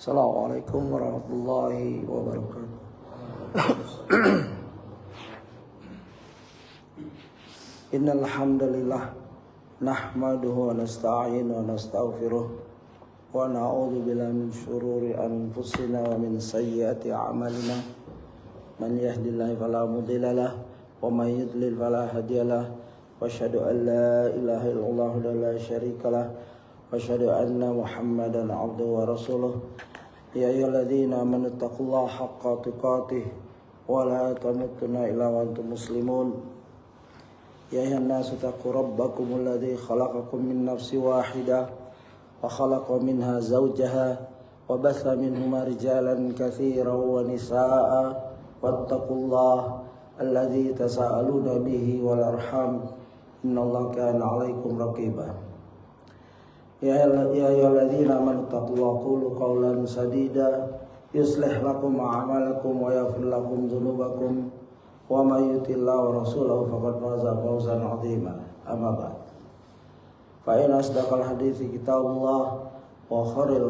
Assalamualaikum warahmatullahi wabarakatuh. Innal hamdalillah nahmaduhu wa nasta'inu wa nastaghfiruh wa na'udzu billahi min shururi anfusina wa min sayyiati a'malina. Man yahdihillahu fala mudilla lahu wa man yudlil fala hadiya lahu. Wa asyhadu an la ilaha illallah wa la syarika lahu wa asyhadu anna Muhammadan 'abduhu wa rasuluh. Ya ayyuhalladzina amanu taqullaha haqqa tuqatih wa la tamutunna illa wa antum muslimun. Ya ayyuhan nasu taqu rabbakumul ladzi khalaqakum min nafsin wahidah wa khalaqa minha zawjaha wa batha minhuma rijalan katsiran wa nisaa'a wattaqullaha alladzi tasaaluna bihi wal arham innallaha kana 'alaikum raqiba. Ya ayyuhalladzina amanu taqullaha qulu qawlan sadida yuslih lakum a'malakum wa yaghfir lakum dzunubakum wa may yuti'illah wa rasulahu faqad faza fawzan 'azima. Amma ba'd. Fa inna asdaqal hadithi kitabullah wa khairul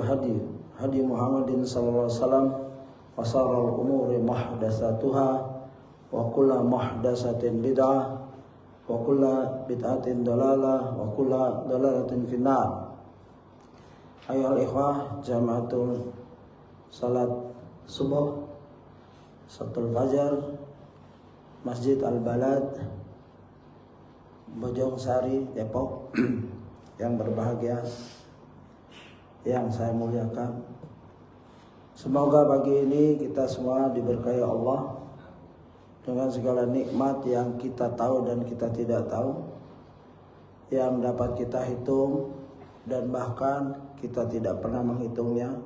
hadi Muhammadin sallallahu alaihi wasallam wa sharral umuri muhdatsatuha wa kullu muhdatsatin bid'ah wa kullu bid'atin dalalah wa kullu dalalatin finnar. Ayohal ikhwah jamaatul salat subuh Salatul Fajar Masjid Al-Balad Bojong Sari Depok yang berbahagia, yang saya muliakan. Semoga pagi ini kita semua diberkahi Allah dengan segala nikmat yang kita tahu dan kita tidak tahu, yang dapat kita hitung dan bahkan kita tidak pernah menghitungnya.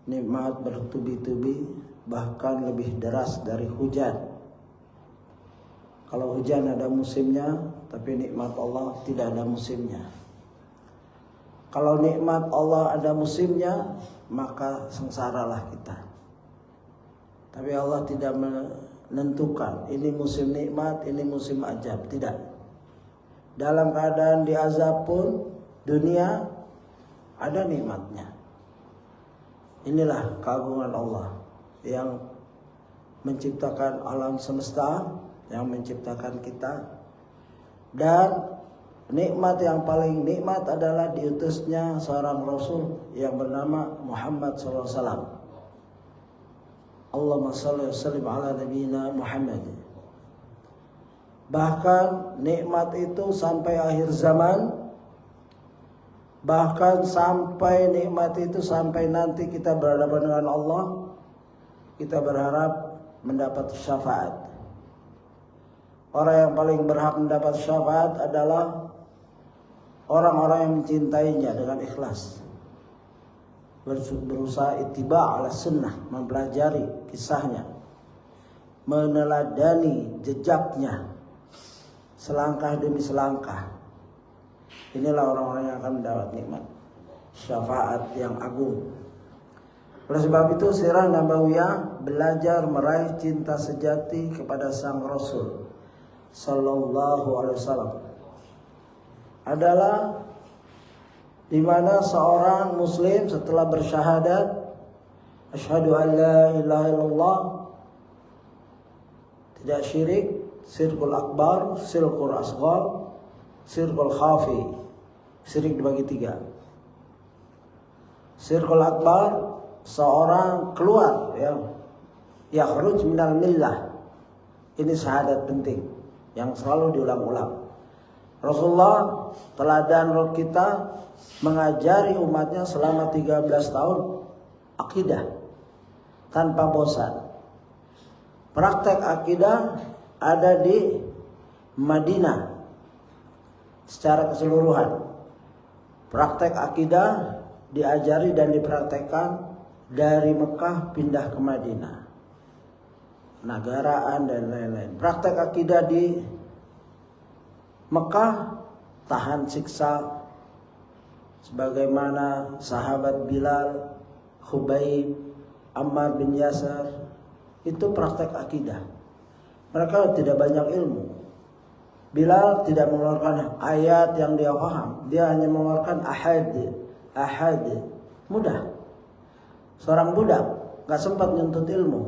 Nikmat bertubi-tubi, bahkan lebih deras dari hujan. Kalau hujan ada musimnya, tapi nikmat Allah tidak ada musimnya. Kalau nikmat Allah ada musimnya, maka sengsaralah kita. Tapi Allah tidak menentukan ini musim nikmat, ini musim azab, tidak. Dalam keadaan diazab pun dunia ada nikmatnya. Inilah keagungan Allah yang menciptakan alam semesta, yang menciptakan kita. Dan nikmat yang paling nikmat adalah diutusnya seorang Rasul yang bernama Muhammad SAW. Allahumma shalli wa sallim ala nabiyina Muhammad. Bahkan nikmat itu sampai akhir zaman, bahkan sampai nikmat itu sampai nanti kita berhadapan dengan Allah, kita berharap mendapat syafaat. Orang yang paling berhak mendapat syafaat adalah orang-orang yang mencintainya dengan ikhlas, berusaha ittiba' ala sunnah, mempelajari kisahnya, meneladani jejaknya selangkah demi selangkah. Inilah orang-orang yang akan mendapat nikmat syafaat yang agung. Oleh sebab itu sirah nabawiyah belajar meraih cinta sejati kepada sang Rasul sallallahu alaihi wasallam adalah di mana seorang muslim setelah bersyahadat asyhadu an la ilaha illallah, tidak syirik, syirkul akbar, syirkul asghar, syirkul khafi. Syirik dibagi tiga. Syirkul akbar, seorang keluar yakhruj minal millah. Ini syahadat penting yang selalu diulang-ulang. Rasulullah teladan kita mengajari umatnya selama 13 tahun akidah tanpa bosan. Praktek akidah ada di Madinah secara keseluruhan. Praktek akidah diajari dan dipraktekkan dari Mekah pindah ke Madinah, Nagaraan dan lain-lain. Praktek akidah di Mekah tahan siksa sebagaimana sahabat Bilal, Khubayb, Ammar bin Yasir. Itu praktek akidah. Mereka tidak banyak ilmu. Bilal tidak mengeluarkan ayat yang dia paham, dia hanya mengeluarkan ahad, mudah. seorang budak, nggak sempat nyentuh ilmu,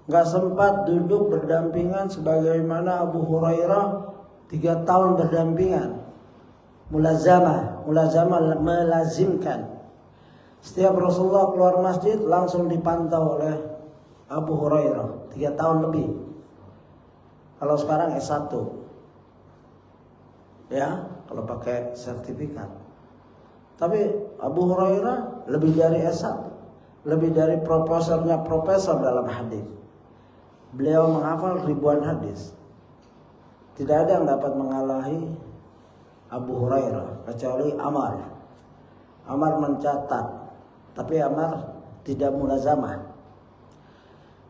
nggak sempat duduk berdampingan sebagaimana Abu Hurairah 3 tahun berdampingan, mulazamah melazimkan. Setiap Rasulullah keluar masjid langsung dipantau oleh Abu Hurairah 3 tahun lebih. Kalau sekarang S1, ya, kalau pakai sertifikat. Tapi Abu Hurairah lebih dari S1, lebih dari profesor dalam hadis. Beliau menghafal ribuan hadis. Tidak ada yang dapat mengalahi Abu Hurairah kecuali Amar. Amar mencatat, tapi Amar tidak mulazamah.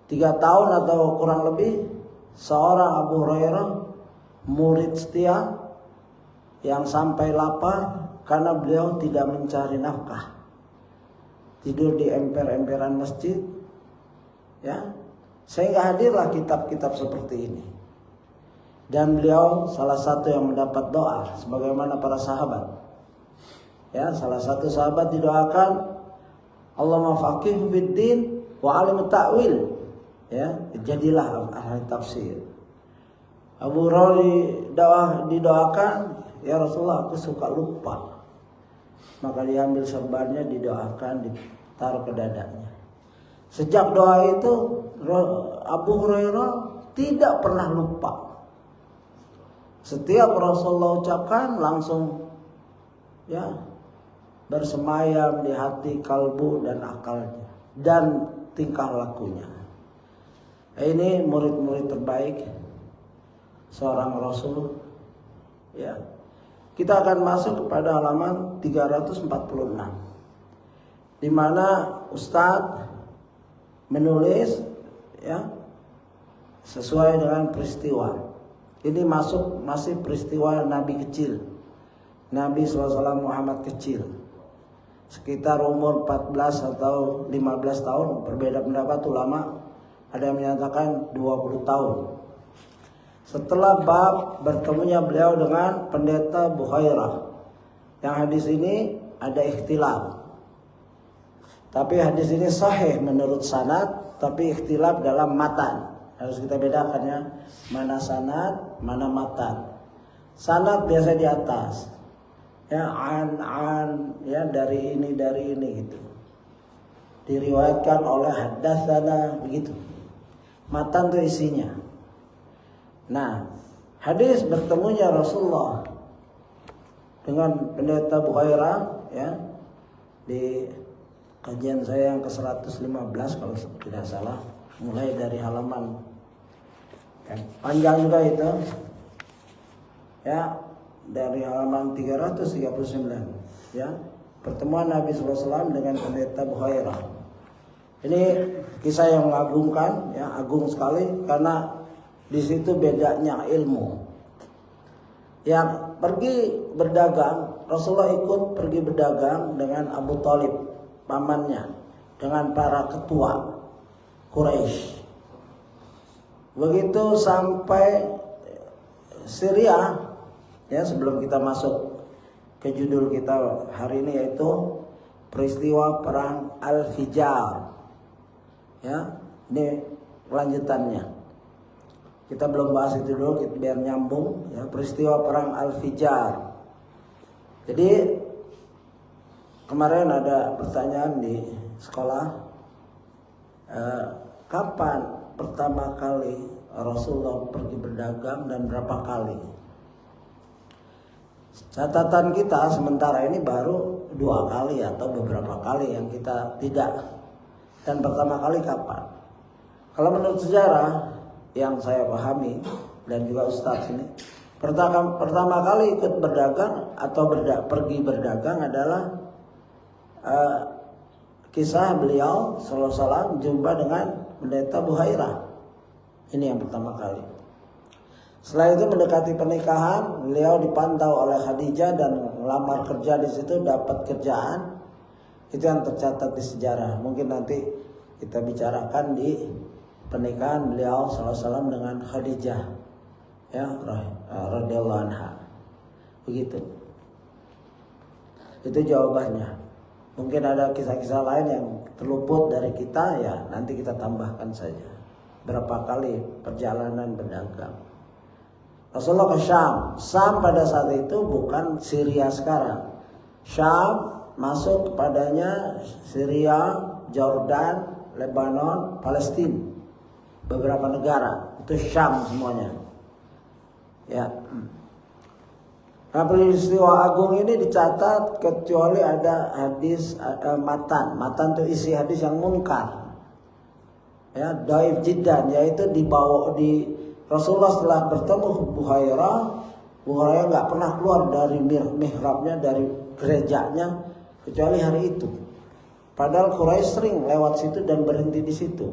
3 tahun atau kurang lebih, seorang Abu Hurairah murid setia yang sampai lapar karena beliau tidak mencari nafkah. Tidur di emper-emperan masjid, ya, sehingga hadirlah kitab-kitab seperti ini. Dan beliau salah satu yang mendapat doa sebagaimana para sahabat. Ya, salah satu sahabat didoakan, Allahumma faqihhu fiddin wa alim ta'wil. Ya, jadilah ahli tafsir. Abu Hurairah didoakan, ya Rasulullah, aku suka lupa. Maka diambil serbannya, didoakan, ditaruh ke dadanya. Sejak doa itu Abu Hurairah tidak pernah lupa. Setiap Rasulullah ucapkan langsung, ya, bersemayam di hati, kalbu dan akalnya dan tingkah lakunya. Ini murid-murid terbaik seorang Rasul, ya. Kita akan masuk kepada halaman 346, di mana Ustadz menulis, ya, sesuai dengan peristiwa. Ini masih peristiwa Nabi kecil, Nabi SAW Muhammad kecil, sekitar umur 14 atau 15 tahun. Berbeda pendapat ulama, ada yang menyatakan 20 tahun. Setelah bab bertemunya beliau dengan pendeta Bukhairah, yang hadis ini ada ikhtilaf. Tapi hadis ini sahih menurut sanad, tapi ikhtilaf dalam matan. Harus kita bedakan, ya, mana sanad, mana matan. Sanad biasa di atas, ya, ya, dari ini gitu. Diriwayatkan oleh haddatsana begitu. Matan itu isinya. Nah, hadis bertemunya Rasulullah dengan pendeta Bukhairah, ya, di kajian saya yang ke-115 kalau tidak salah, mulai dari halaman, ya, panjang juga itu, ya, dari halaman 339, ya, pertemuan Nabi SAW dengan pendeta Bukhairah. Ini kisah yang mengagumkan, ya, agung sekali, karena di situ bedanya ilmu. Yang pergi berdagang, Rasulullah ikut pergi berdagang dengan Abu Thalib, pamannya, dengan para ketua Quraisy. Begitu sampai Syria, ya, sebelum kita masuk ke judul kita hari ini, yaitu peristiwa perang Al-Fijar. Ya, ini lanjutannya. Kita belum bahas itu dulu, biar nyambung, ya, peristiwa perang Al-Fijar. Jadi kemarin ada pertanyaan di sekolah, kapan pertama kali Rasulullah pergi berdagang dan berapa kali? Catatan kita sementara ini baru 2 kali atau beberapa kali yang kita tidak. Dan pertama kali kapan? Kalau menurut sejarah yang saya pahami dan juga Ustadz ini, pertama kali ikut berdagang atau pergi berdagang adalah kisah beliau sallallahu alaihi wasallam jumpa dengan pendeta Bukhairah. Ini yang pertama kali. Setelah itu mendekati pernikahan, beliau dipantau oleh Khadijah dan melamar kerja di situ, dapat kerjaan. Itu yang tercatat di sejarah. Mungkin nanti kita bicarakan di pernikahan beliau sallallahu alaihi wasallam dengan Khadijah, ya, radhiyallahu anha. Begitu. Itu jawabannya. Mungkin ada kisah-kisah lain yang terluput dari kita, ya nanti kita tambahkan saja. Berapa kali perjalanan berdagang. Rasulullah ke Syam. Syam pada saat itu bukan Syria sekarang. Syam masuk kepadanya Syria, Jordan, Lebanon, Palestina. Beberapa negara. Itu Syam semuanya. Ya. Nah, peristiwa agung ini dicatat kecuali ada hadis matan. Matan itu isi hadis yang munkar. Ya, dhaif jiddan, yaitu dibawa di Rasulullah setelah bertemu Buhairah nggak pernah keluar dari mihrabnya, dari gerejanya kecuali hari itu. Padahal Quraisy sering lewat situ dan berhenti di situ.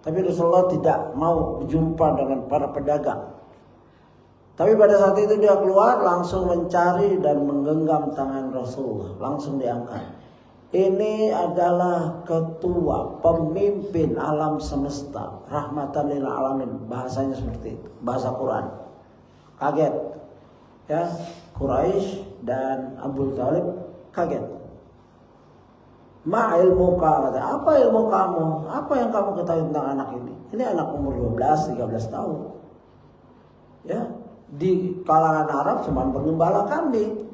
Tapi Rasulullah tidak mau berjumpa dengan para pedagang. Tapi pada saat itu dia keluar langsung mencari dan menggenggam tangan Rasulullah. Langsung diangkat. Ini adalah ketua, pemimpin alam semesta. Rahmatan lil alamin. Bahasanya seperti itu. Bahasa Quran. Kaget. Ya, Quraisy dan Abu Thalib kaget. Ma ilmuka, kata, apa ilmu kamu? Apa yang kamu ketahui tentang anak ini? Ini anak umur 12, 13 tahun. Ya. Di kalangan Arab cuma pengembala kambing,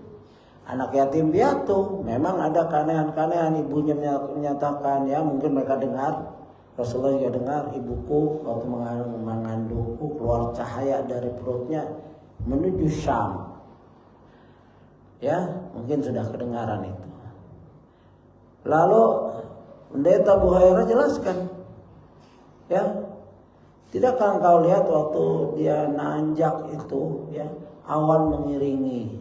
anak yatim piatu. Memang ada keanehan-keanehan, ibunya menyatakan, ya mungkin mereka dengar, Rasulullah juga dengar, ibuku waktu mengandungku keluar cahaya dari perutnya menuju Syam. Ya mungkin sudah kedengaran itu. Lalu pendeta Buhairah jelaskan, ya, tidakkah engkau lihat waktu dia nanjak itu, ya, awan mengiringi.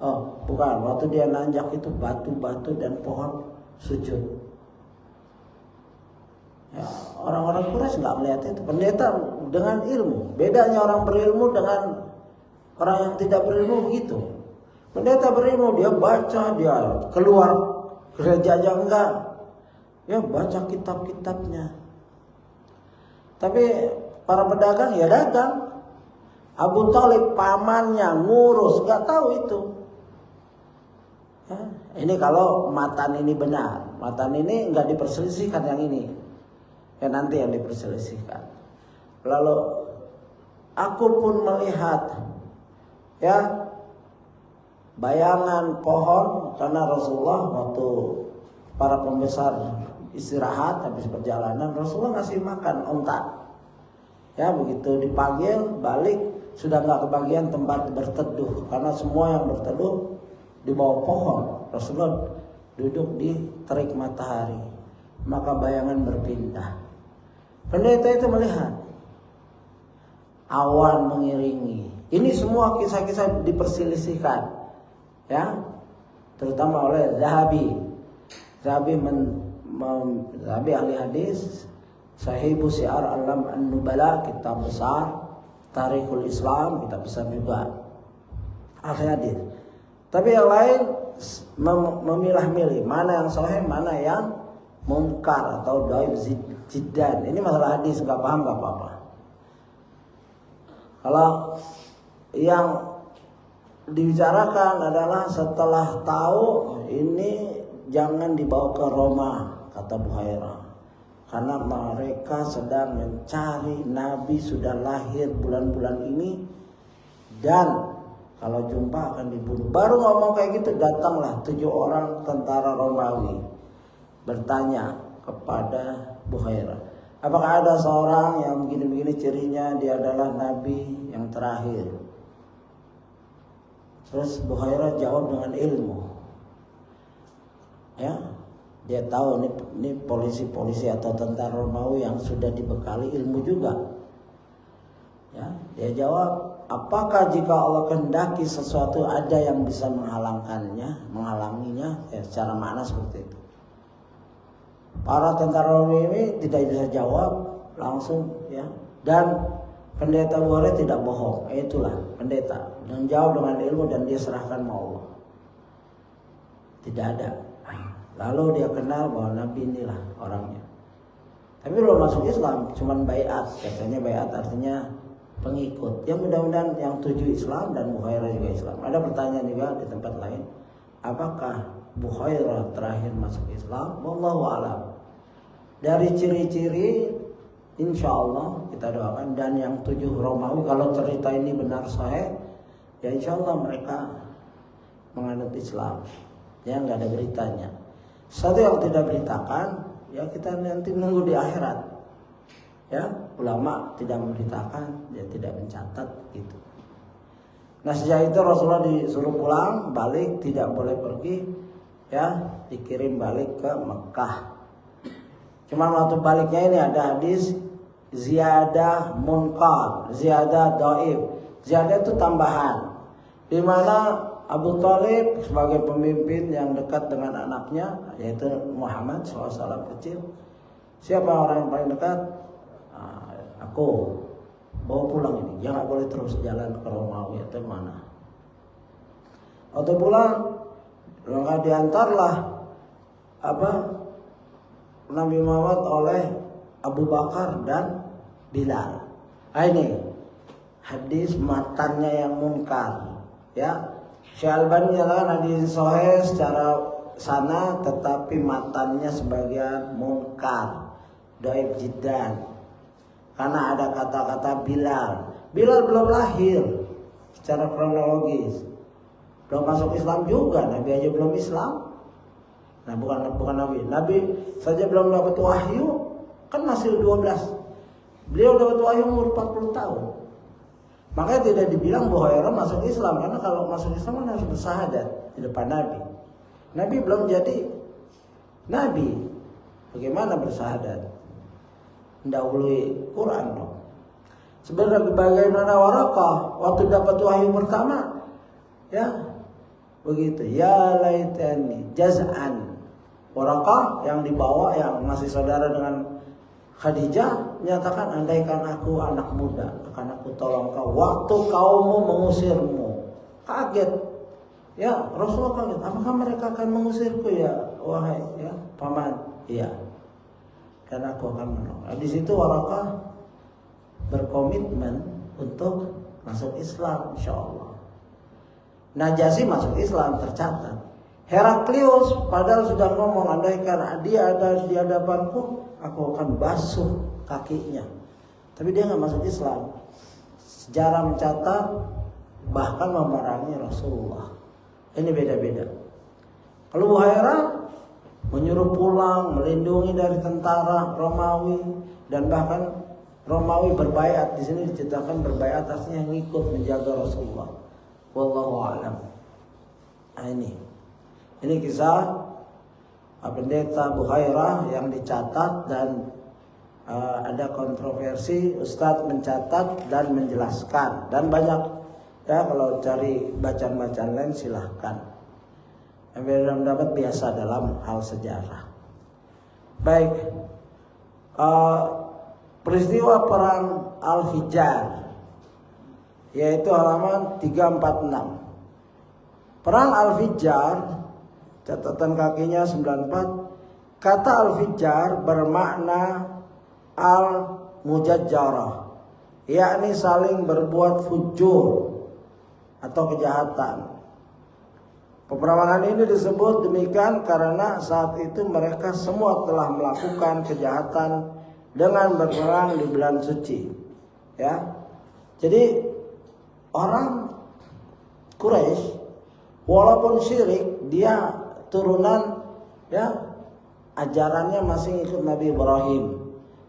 Oh, bukan, waktu dia nanjak itu batu-batu dan pohon sujud. Ya, orang-orang Quraisy nggak melihat itu. Pendeta dengan ilmu. Bedanya orang berilmu dengan orang yang tidak berilmu begitu. Pendeta berilmu, dia baca, dia keluar gereja aja enggak. Ya baca kitab-kitabnya. Tapi para pedagang ya dagang. Abu Thalib pamannya ngurus, nggak tahu itu. Ya, ini kalau matan ini benar, matan ini nggak diperselisihkan yang ini. Ya nanti yang diperselisihkan. Lalu aku pun melihat, ya, bayangan pohon karena Rasulullah waktu para pembesar istirahat habis perjalanan, Rasulullah ngasih makan onta. Ya begitu dipanggil balik sudah nggak kebagian tempat berteduh karena semua yang berteduh di bawah pohon. Rasulullah duduk di terik matahari, maka bayangan berpindah. Pendeta itu melihat awan mengiringi. Ini semua kisah-kisah diperselisihkan, ya, terutama oleh Zahabi. Zahabi ahli hadis, Sahibu Syiar Alam An-Nubala, kitab besar, Tarikhul Islam, kitab besar juga, ahli hadis. Tapi yang lain memilah-milih mana yang sahih, mana yang munkar atau dhaif jiddan. Ini masalah hadis, nggak paham nggak apa-apa. Kalau yang dibicarakan adalah setelah tahu ini jangan dibawa ke Roma, kata Buhairah, karena mereka sedang mencari Nabi sudah lahir bulan-bulan ini dan kalau jumpa akan dibunuh. Baru ngomong kayak gitu datanglah 7 orang tentara Romawi bertanya kepada Buhairah, apakah ada seorang yang begini-begini cirinya dia adalah Nabi yang terakhir? Terus Buhairah jawab dengan ilmu. Ya, dia tahu ini polisi-polisi atau tentara Romawi yang sudah dibekali ilmu juga. Ya, dia jawab, apakah jika Allah kehendaki sesuatu ada yang bisa menghalanginya? Ya, secara makna seperti itu. Para tentara Romawi ini tidak bisa jawab langsung, ya. Dan pendeta Buhairah tidak bohong. Itulah pendeta yang jawab dengan ilmu dan dia serahkan sama Allah. Tidak ada. Lalu dia kenal bahwa Nabi inilah orangnya. Tapi belum masuk Islam, cuman baiat. Katanya baiat artinya pengikut. Ya mudah-mudahan yang 7 Islam dan Buhairah juga Islam. Ada pertanyaan juga di tempat lain. apakah Bukhairah terakhir masuk Islam? Wallahu a'lam. Dari ciri-ciri insya Allah kita doakan, dan yang 7 Romawi kalau cerita ini benar sahih, ya insya Allah mereka menganut Islam. Ya nggak ada beritanya. Satu yang tidak beritakan, ya kita nanti nunggu di akhirat. Ya, ulama tidak memberitakan, dia tidak mencatat gitu. Nah sejak itu Rasulullah disuruh pulang, balik, tidak boleh pergi, ya dikirim balik ke Mekah. Cuma waktu baliknya ini ada hadis ziyadah munkar, ziyadah dhaif. Ziyadah itu tambahan, di mana Abu Thalib sebagai pemimpin yang dekat dengan anaknya yaitu Muhammad SAW kecil. Siapa orang yang paling dekat? Aku bawa pulang ini, jangan boleh terus jalan ke Romawi atau mana. Waktu pulang, maka diantarlah Nabi Muhammad oleh Abu Bakar dan Bilal. Ini hadis matannya yang munkar, ya. Syekh Albani menyatakan hadis sahih secara sana, tetapi matannya sebagian munkar, dhaif jiddan. Karena ada kata-kata Bilal. Bilal belum lahir secara kronologis, belum masuk Islam juga. Nabi aja belum Islam. Nah bukan Nabi saja belum dapat wahyu, kan masih 12. Beliau dapat wahyu umur 40 tahun. Makanya tidak dibilang Bukhairah masuk Islam, karena kalau masuk Islam kan harus bersyahadat di depan Nabi. Nabi belum jadi Nabi, bagaimana bersyahadat? Mendahului Quran dong. Sebenarnya bagaimana Waraqah waktu dapat wahyu pertama, ya begitu. Ya laitani jaz'an. Waraqah yang dibawa, yang masih saudara dengan Khadijah, menyatakan andaikan aku anak muda, akan aku tolong kau waktu kaummu mengusirmu. Kaget. Ya, Rasulullah kaget. Apakah mereka akan mengusirku ya, wahai ya paman? Iya. Dan aku akan menolong. Nah, di situ Waraqah berkomitmen untuk masuk Islam, insyaallah. Najasyi masuk Islam tercatat. Heraklius padahal sudah ngomong, andaikan dia ada di hadapanku, aku akan basuh kakinya. Tapi dia nggak masuk Islam. Sejarah mencatat bahkan memerangi Rasulullah. Ini beda-beda. Kalau Bukhairah menyuruh pulang, melindungi dari tentara Romawi, dan bahkan Romawi berbaiat. Di sini diceritakan berbaiat artinya yang ikut menjaga Rasulullah. Wallahu a'lam. Nah, ini kisah pendeta Bukhairah yang dicatat, dan ada kontroversi. Ustadz mencatat dan menjelaskan, dan banyak ya, kalau cari bacaan-bacaan lain silahkan. Yang beda mendapat biasa dalam hal sejarah. Baik, peristiwa perang Al-Fijar, yaitu halaman 346. Perang Al-Fijar, catatan kakinya 94. Kata Al-Fijar bermakna al-mujajjarah, yakni saling berbuat fujur atau kejahatan. Peperangan ini disebut demikian karena saat itu mereka semua telah melakukan kejahatan dengan berperang di bulan suci. Ya, jadi orang Quraisy walaupun syirik, dia turunan ya ajarannya masih ikut Nabi Ibrahim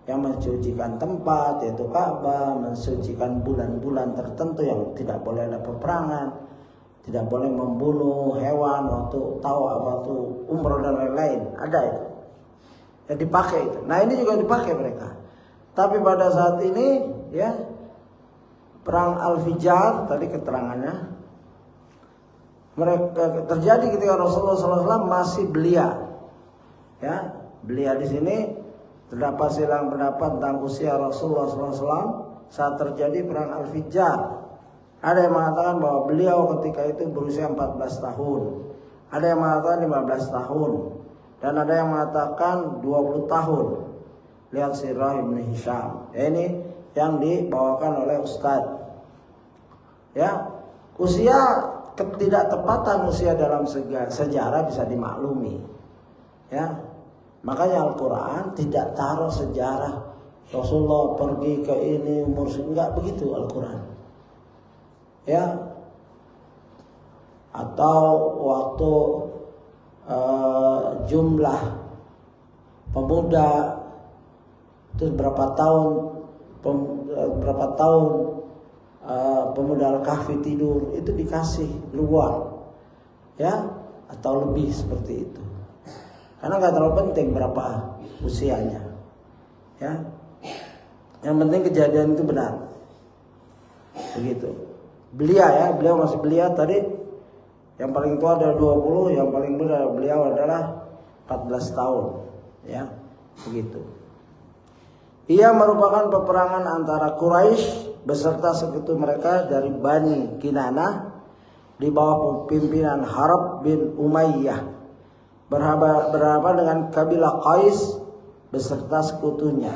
yang mensucikan tempat yaitu Ka'bah, mensucikan bulan-bulan tertentu yang tidak boleh ada peperangan, tidak boleh membunuh hewan waktu umroh dan lain-lain. Ada itu ya, dipakai itu. Nah ini juga dipakai mereka. Tapi pada saat ini ya, perang Al-Fijar tadi keterangannya mereka terjadi ketika Rasulullah SAW masih belia. Ya, belia di sini terdapat silang pendapat tentang usia Rasulullah SAW saat terjadi perang Al-Fijar. Ada yang mengatakan bahwa beliau ketika itu berusia 14 tahun. Ada yang mengatakan 15 tahun. Dan ada yang mengatakan 20 tahun. Lihat Sirah Ibn Hisham. Ya, ini yang dibawakan oleh Ustadz. Ya, usia ketidaktepatan usia dalam sejarah bisa dimaklumi. Ya. Makanya Al-Quran tidak taruh sejarah Rasulullah pergi ke ini umur enggak begitu Al-Quran. Ya. Atau waktu jumlah pemuda terus berapa tahun pemuda Al-Kahfi tidur, itu dikasih luang, ya, atau lebih seperti itu. Karena nggak terlalu penting berapa usianya, ya. Yang penting kejadian itu benar, begitu. Beliau masih belia tadi. Yang paling tua adalah 20, yang paling muda beliau adalah 14 tahun, ya, begitu. Ia merupakan peperangan antara Quraisy beserta sekutu mereka dari Bani Kinanah di bawah pimpinan Harb bin Umayyah berhadapan dengan kabilah Qais beserta sekutunya.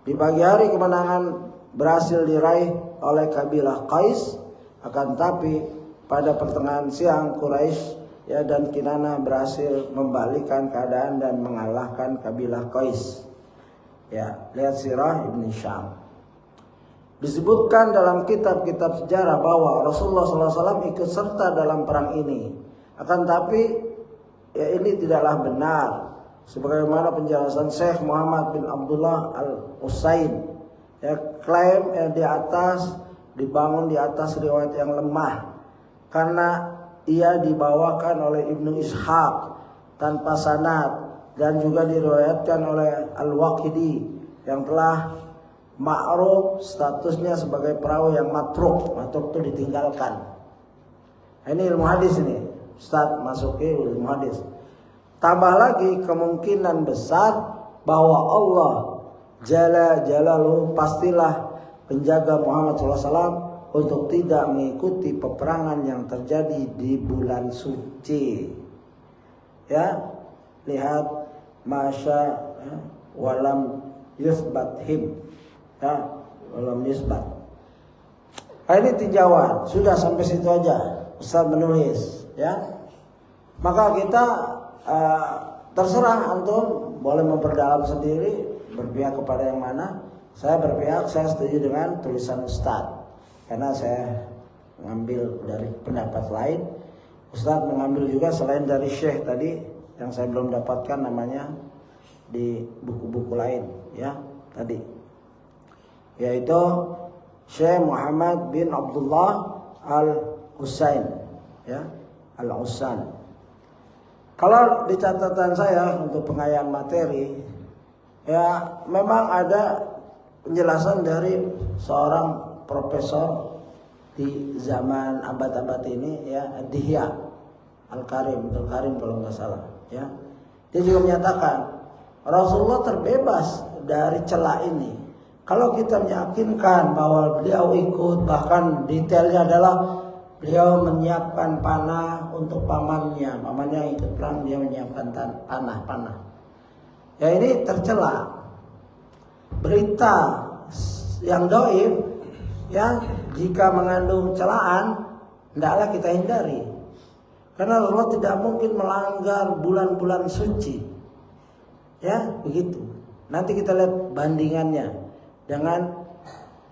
Di pagi hari kemenangan berhasil diraih oleh kabilah Qais, akan tapi pada pertengahan siang Quraisy dan Kinanah berhasil membalikkan keadaan dan mengalahkan kabilah Qais. Ya, lihat sirah Ibn Syam. Disebutkan dalam kitab-kitab sejarah bahwa Rasulullah SAW ikut serta dalam perang ini. Akan tapi ini tidaklah benar. Sebagaimana penjelasan Syekh Muhammad bin Abdullah Al-Usain. Klaim dibangun di atas riwayat yang lemah. Karena ia dibawakan oleh Ibnu Ishaq tanpa sanad. Dan juga diriwayatkan oleh Al-Waqidi yang telah ma'ruf statusnya sebagai perawi yang matruk. Matruk itu ditinggalkan. Ini ilmu hadis ini. Ustaz masuki ilmu hadis. Tambah lagi kemungkinan besar bahwa Allah Jalla Jalaluhu pastilah penjaga Muhammad SAW untuk tidak mengikuti peperangan yang terjadi di bulan suci. Ya, lihat Masya walam yusbat him, ya, walam yusbat. Ini tinjauan, sudah sampai situ aja Ustaz menulis, ya. Maka kita terserah antum boleh memperdalam sendiri, berpihak kepada yang mana. Saya berpihak, saya setuju dengan tulisan Ustaz, karena saya mengambil dari pendapat lain. Ustaz mengambil juga selain dari Syekh tadi yang saya belum dapatkan namanya di buku-buku lain, ya, tadi, yaitu Syekh Muhammad bin Abdullah Al-Husain, ya, Al-Husain. Kalau di catatan saya untuk pengayaan materi, ya, memang ada penjelasan dari seorang profesor di zaman abad-abad ini, ya, Dihya Al-Karim kalau nggak salah, ya. Dia juga menyatakan Rasulullah terbebas dari celah ini. Kalau kita meyakinkan bahwa beliau ikut, bahkan detailnya adalah beliau menyiapkan panah untuk pamannya yang ikut perang, dia menyiapkan panah. Ya, ini tercela. Berita yang dhaif, ya, jika mengandung celaan, hendaklah kita hindari. Karena Allah tidak mungkin melanggar bulan-bulan suci. Ya, begitu. Nanti kita lihat bandingannya dengan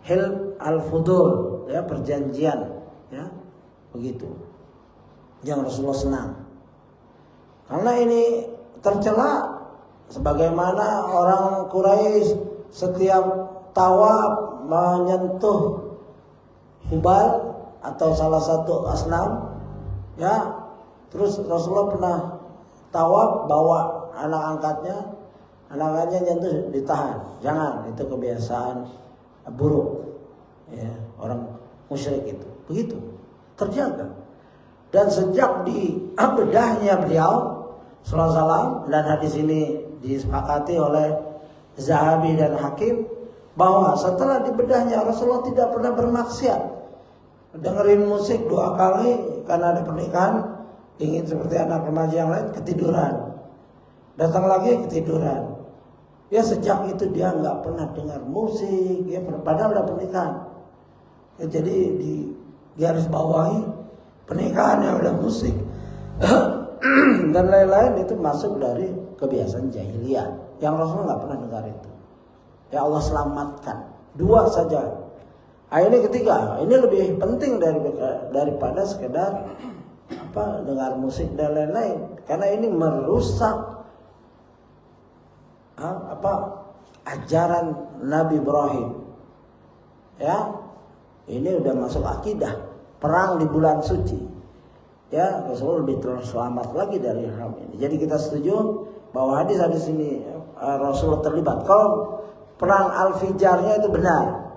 Hilf al-Fudul, ya, perjanjian, ya, begitu. Yang Rasulullah senang. Karena ini tercela, sebagaimana orang Quraisy setiap tawaf menyentuh Hubal atau salah satu asnam, ya. Terus Rasulullah pernah tawaf bawa anak angkatnya nyentuh, ditahan. Jangan, itu kebiasaan buruk, ya, orang musyrik itu. Begitu, terjaga. Dan sejak di bedahnya beliau sallallahu alaihi wasallam, dan hadis ini disepakati oleh Zahabi dan Hakim, bahwa setelah di bedahnya Rasulullah tidak pernah bermaksiat. Dengerin musik 2 kali karena ada pernikahan, ingin seperti anak remaja yang lain, ketiduran. Datang lagi, ketiduran. Ya, sejak itu dia nggak pernah dengar musik, ya, padahal ada pernikahan. Ya, jadi di garis bawahi pernikahan yang ada musik dan lain-lain itu masuk dari kebiasaan jahiliyah yang Rasulullah nggak pernah dengar itu. Ya Allah selamatkan. 2 saja. Ini ketiga, ini lebih penting daripada sekedar dengar musik dan lain-lain, karena ini merusak ajaran Nabi Ibrahim. Ya, ini udah masuk akidah perang di bulan suci. Ya, Rasulullah lebih terselamat lagi dari hal ini. Jadi kita setuju bahwa hadis-hadis ini Rasulullah terlibat. Kalau perang Al-Fijarnya itu benar,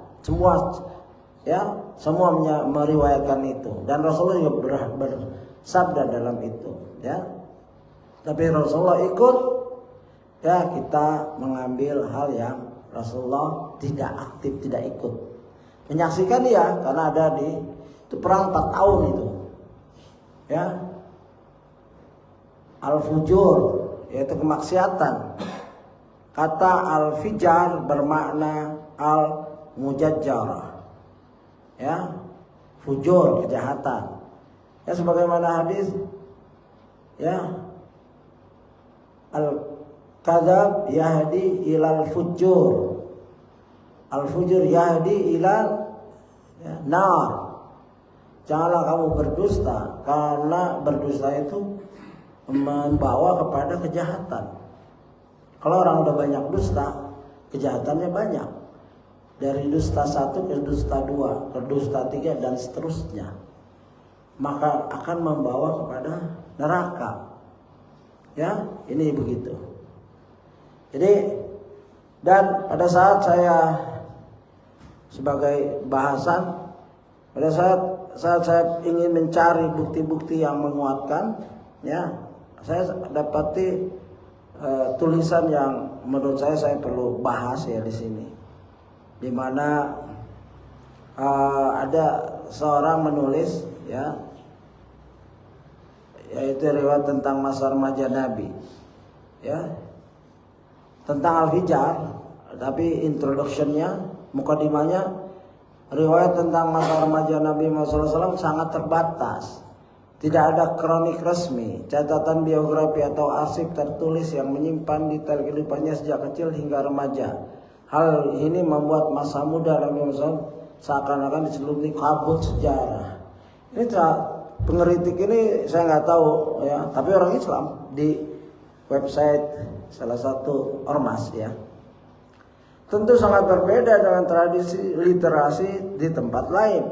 semua meriwayatkan itu, dan Rasulullah juga bersabda dalam itu. Ya, tapi Rasulullah ikut. Ya, kita mengambil hal yang Rasulullah tidak aktif, tidak ikut. Menyaksikan ya, karena ada itu perang 4 tahun itu. Ya. Al-fujur, yaitu kemaksiatan. Kata al-fijar bermakna al-mujajjarah. Ya. Fujur, kejahatan. Ya, sebagaimana hadis ya, al-kadzab yahdi ilal fujur. Al-fujur yahdi ilal nar. Janganlah kamu berdusta, karena berdusta itu membawa kepada kejahatan. Kalau orang udah banyak dusta, kejahatannya banyak. Dari dusta 1 ke dusta 2, ke dusta 3 dan seterusnya. Maka akan membawa kepada neraka. Ya, ini begitu. Jadi, dan pada saat saya sebagai bahasan, pada saat saya ingin mencari bukti-bukti yang menguatkan, ya, saya dapati tulisan yang menurut saya perlu bahas ya di sini, di mana ada seorang menulis, ya, yaitu riwayat tentang masa remaja Nabi, ya, tentang Al-Fijar, tapi introduction-nya, mukadimahnya, riwayat tentang masa remaja Nabi Muhammad SAW sangat terbatas. Tidak ada kronik resmi, catatan biografi atau arsip tertulis yang menyimpan detail kehidupannya sejak kecil hingga remaja. Hal ini membuat masa muda Nabi Muhammad SAW seakan-akan diselimuti kabut sejarah. Ini pengeritik ini saya nggak tahu ya, tapi orang Islam di website salah satu ormas ya. Tentu sangat berbeda dengan tradisi literasi di tempat lain.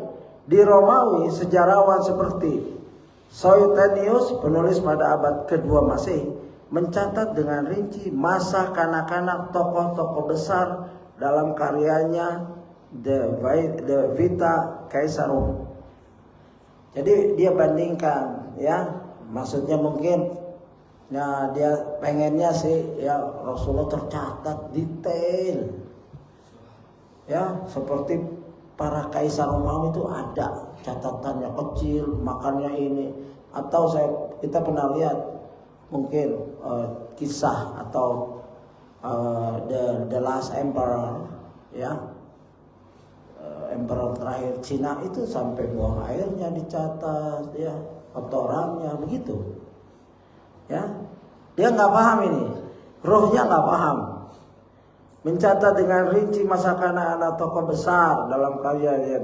Di Romawi, sejarawan seperti Suetonius, penulis pada abad kedua Masehi, mencatat dengan rinci masa kanak-kanak tokoh-tokoh besar dalam karyanya De Vita Caesarum. Jadi dia bandingkan, ya, maksudnya mungkin, nah dia pengennya sih ya Rasulullah tercatat detail, ya, seperti para kaisar Romawi itu ada catatannya kecil, makannya ini, atau kita pernah lihat mungkin kisah atau the last emperor, ya, emperor terakhir Cina itu sampai buang airnya dicatat, ya, kotorannya begitu, ya. Dia nggak paham ini, rohnya nggak paham. Mencatat dengan rinci masa kanak-kanak tokoh besar dalam karya dia,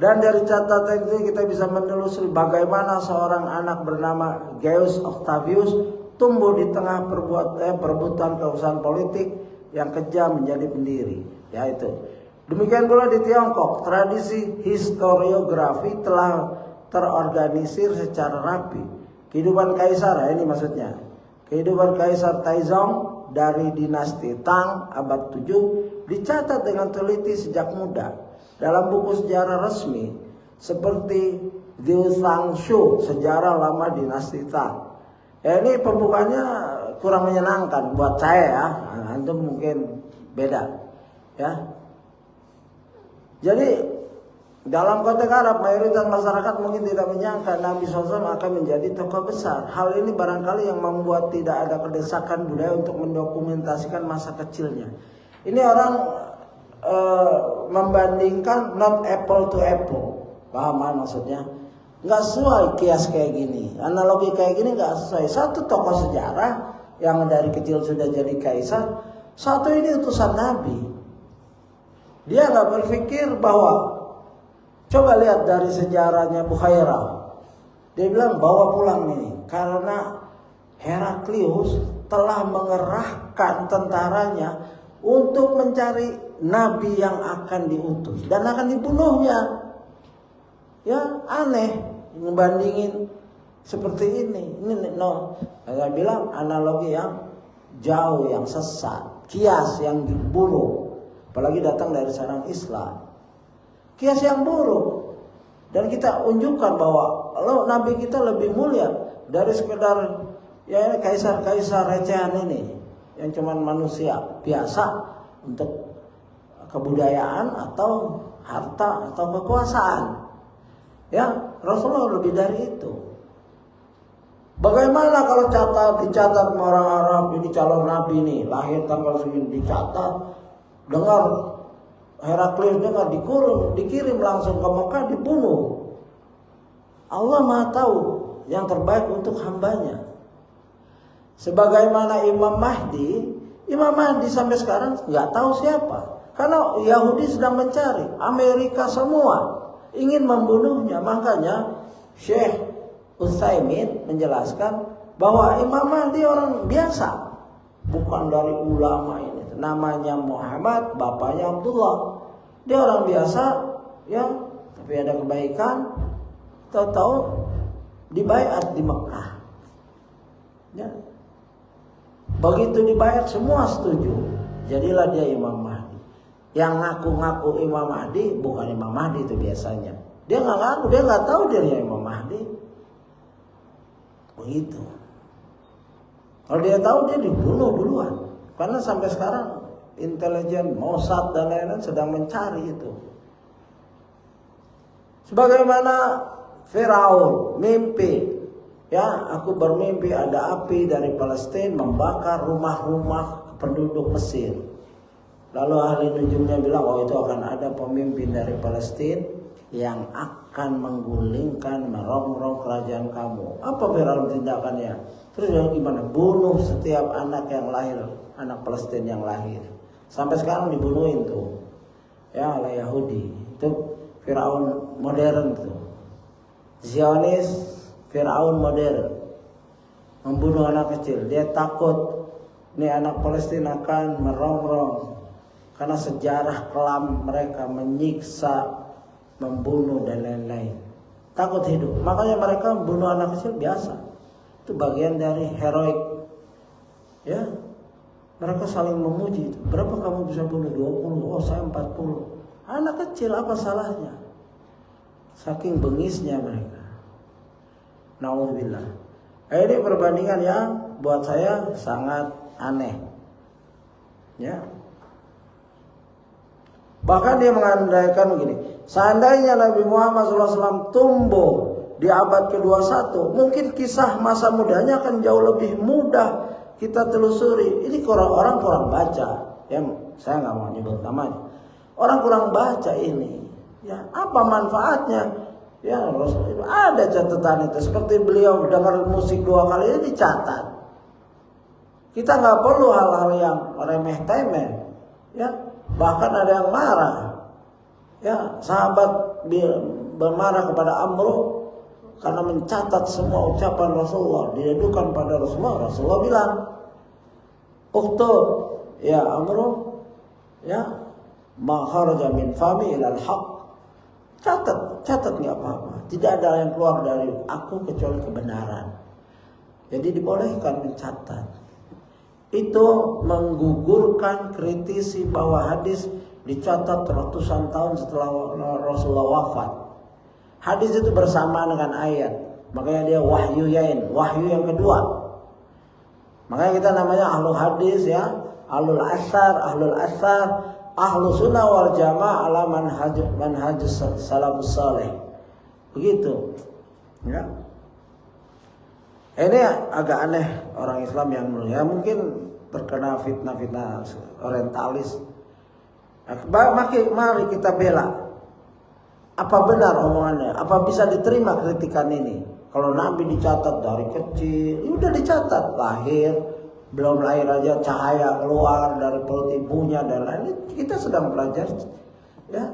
dan dari catatan itu kita bisa menelusuri bagaimana seorang anak bernama Gaius Octavius tumbuh di tengah perebutan kekuasaan politik yang kejam menjadi pendiri, yaitu. Demikian pula di Tiongkok, tradisi historiografi telah terorganisir secara rapi. Kehidupan kaisar, ini maksudnya, kehidupan Kaisar Taizong dari dinasti Tang abad 7 dicatat dengan teliti sejak muda dalam buku sejarah resmi seperti Diu Sang Shu, sejarah lama dinasti Tang. Ya, ini pembukaannya kurang menyenangkan buat saya ya, antum mungkin beda, ya. Jadi dalam konteks Arab, mayoritas masyarakat mungkin tidak menyangka Nabi SAW akan menjadi tokoh besar. Hal ini barangkali yang membuat tidak ada kedesakan budaya untuk mendokumentasikan masa kecilnya. Ini orang membandingkan not apple to apple, paham maksudnya? Nggak sesuai kias kayak gini, analogi kayak gini nggak sesuai. Satu tokoh sejarah yang dari kecil sudah jadi kaisar, satu ini utusan Nabi. Dia nggak berpikir bahwa, coba lihat dari sejarahnya Bukhairah, dia bilang bawa pulang ini karena Heraklius telah mengerahkan tentaranya untuk mencari Nabi yang akan diutus dan akan dibunuhnya. Ya aneh ngebandingin seperti ini. Ini no, saya bilang analogi yang jauh, yang sesat, kias yang buruk, apalagi datang dari seorang Islam. Kias yang buruk. Dan kita unjukkan bahwa Nabi kita lebih mulia dari sekedar ya kaisar-kaisar recehan ini yang cuman manusia biasa untuk kebudayaan atau harta atau kekuasaan. Ya, Rasulullah lebih dari itu. Bagaimana kalau dicatat sama orang Arab, ini calon nabi nih, lahir tanggal segini, dicatat, dengar Heraklius dengar, dikirim langsung ke Mekah, dibunuh. Allah Maha tahu yang terbaik untuk hambanya. Sebagaimana Imam Mahdi sampai sekarang nggak tahu siapa, karena Yahudi sedang mencari, Amerika semua ingin membunuhnya. Makanya Syekh Utsaimin menjelaskan bahwa Imam Mahdi orang biasa, bukan dari ulama ini. Namanya Muhammad, bapaknya Abdullah. Dia orang biasa, ya, tapi ada kebaikan. Tahu-tahu dibaiat di Mekah. Ya. Begitu dibaiat semua setuju. Jadilah dia Imam Mahdi. Yang ngaku-ngaku Imam Mahdi bukan Imam Mahdi itu biasanya. Dia nggak ngaku, dia nggak tahu dirinya Imam Mahdi. Begitu. Kalau dia tahu dia dibunuh duluan. Karena sampai sekarang intelijen Mossad dan lain-lain sedang mencari itu. Sebagaimana Firaun mimpi, ya, aku bermimpi ada api dari Palestina membakar rumah-rumah penduduk Mesir. Lalu ahli nujumnya bilang, oh itu akan ada pemimpin dari Palestina yang akan menggulingkan, merongrong kerajaan kamu. Apa Firaun tindakannya? Terus dia gimana? Bunuh setiap anak yang lahir, anak Palestina yang lahir. Sampai sekarang dibunuhin tuh, ya, oleh Yahudi. Itu Firaun modern tuh. Zionis Firaun modern, membunuh anak kecil. Dia takut nih anak Palestina akan merongrong karena sejarah kelam mereka menyiksa, membunuh dan lain-lain. Takut hidup, makanya mereka membunuh anak kecil biasa. Itu bagian dari heroik. Ya, mereka saling memuji. Berapa kamu bisa bunuh? 20. Oh saya 40. Anak kecil apa salahnya? Saking bengisnya mereka. Nauzubillah. Ini perbandingan yang buat saya sangat aneh. Ya. Bahkan dia mengandaikan begini, seandainya Nabi Muhammad SAW tumbuh di abad ke-21, mungkin kisah masa mudanya akan jauh lebih mudah kita telusuri. Ini orang kurang baca. Ya, saya nggak mau nyebut namanya. Orang kurang baca ini. Ya, apa manfaatnya? Ya, Rasul ada catatan itu. Seperti beliau dengar musik 2 kali ini dicatat. Kita nggak perlu hal-hal yang remeh-temeh. Ya, bahkan ada yang marah. Ya, sahabat bermarah kepada Amr karena mencatat semua ucapan Rasulullah, diadukan pada Rasulullah. Rasulullah bilang, "Uktub ya Amr, ya, ma kharaja min fami ilal haq." Catat nggak apa-apa. Tidak ada yang keluar dari aku kecuali kebenaran. Jadi dibolehkan mencatat. Itu menggugurkan kritisi bahwa hadis dicatat ratusan tahun setelah Rasulullah wafat. Hadis itu bersamaan dengan ayat. Makanya dia wahyu yang kedua. Makanya kita namanya ahlu hadis, ya, ahlul asar, ahlu sunnah wal jamaah ala manhaj salafus saleh. Begitu. Ya. Ini agak aneh orang Islam yang mulia, mungkin terkena fitnah-fitnah orientalis. Mari kita bela. apa benar omongannya? Apa bisa diterima kritikan ini? Kalau Nabi dicatat dari kecil, ya udah dicatat, lahir, belum lahir aja cahaya keluar dari perut ibunya dan lain-lain. Kita sedang belajar, ya.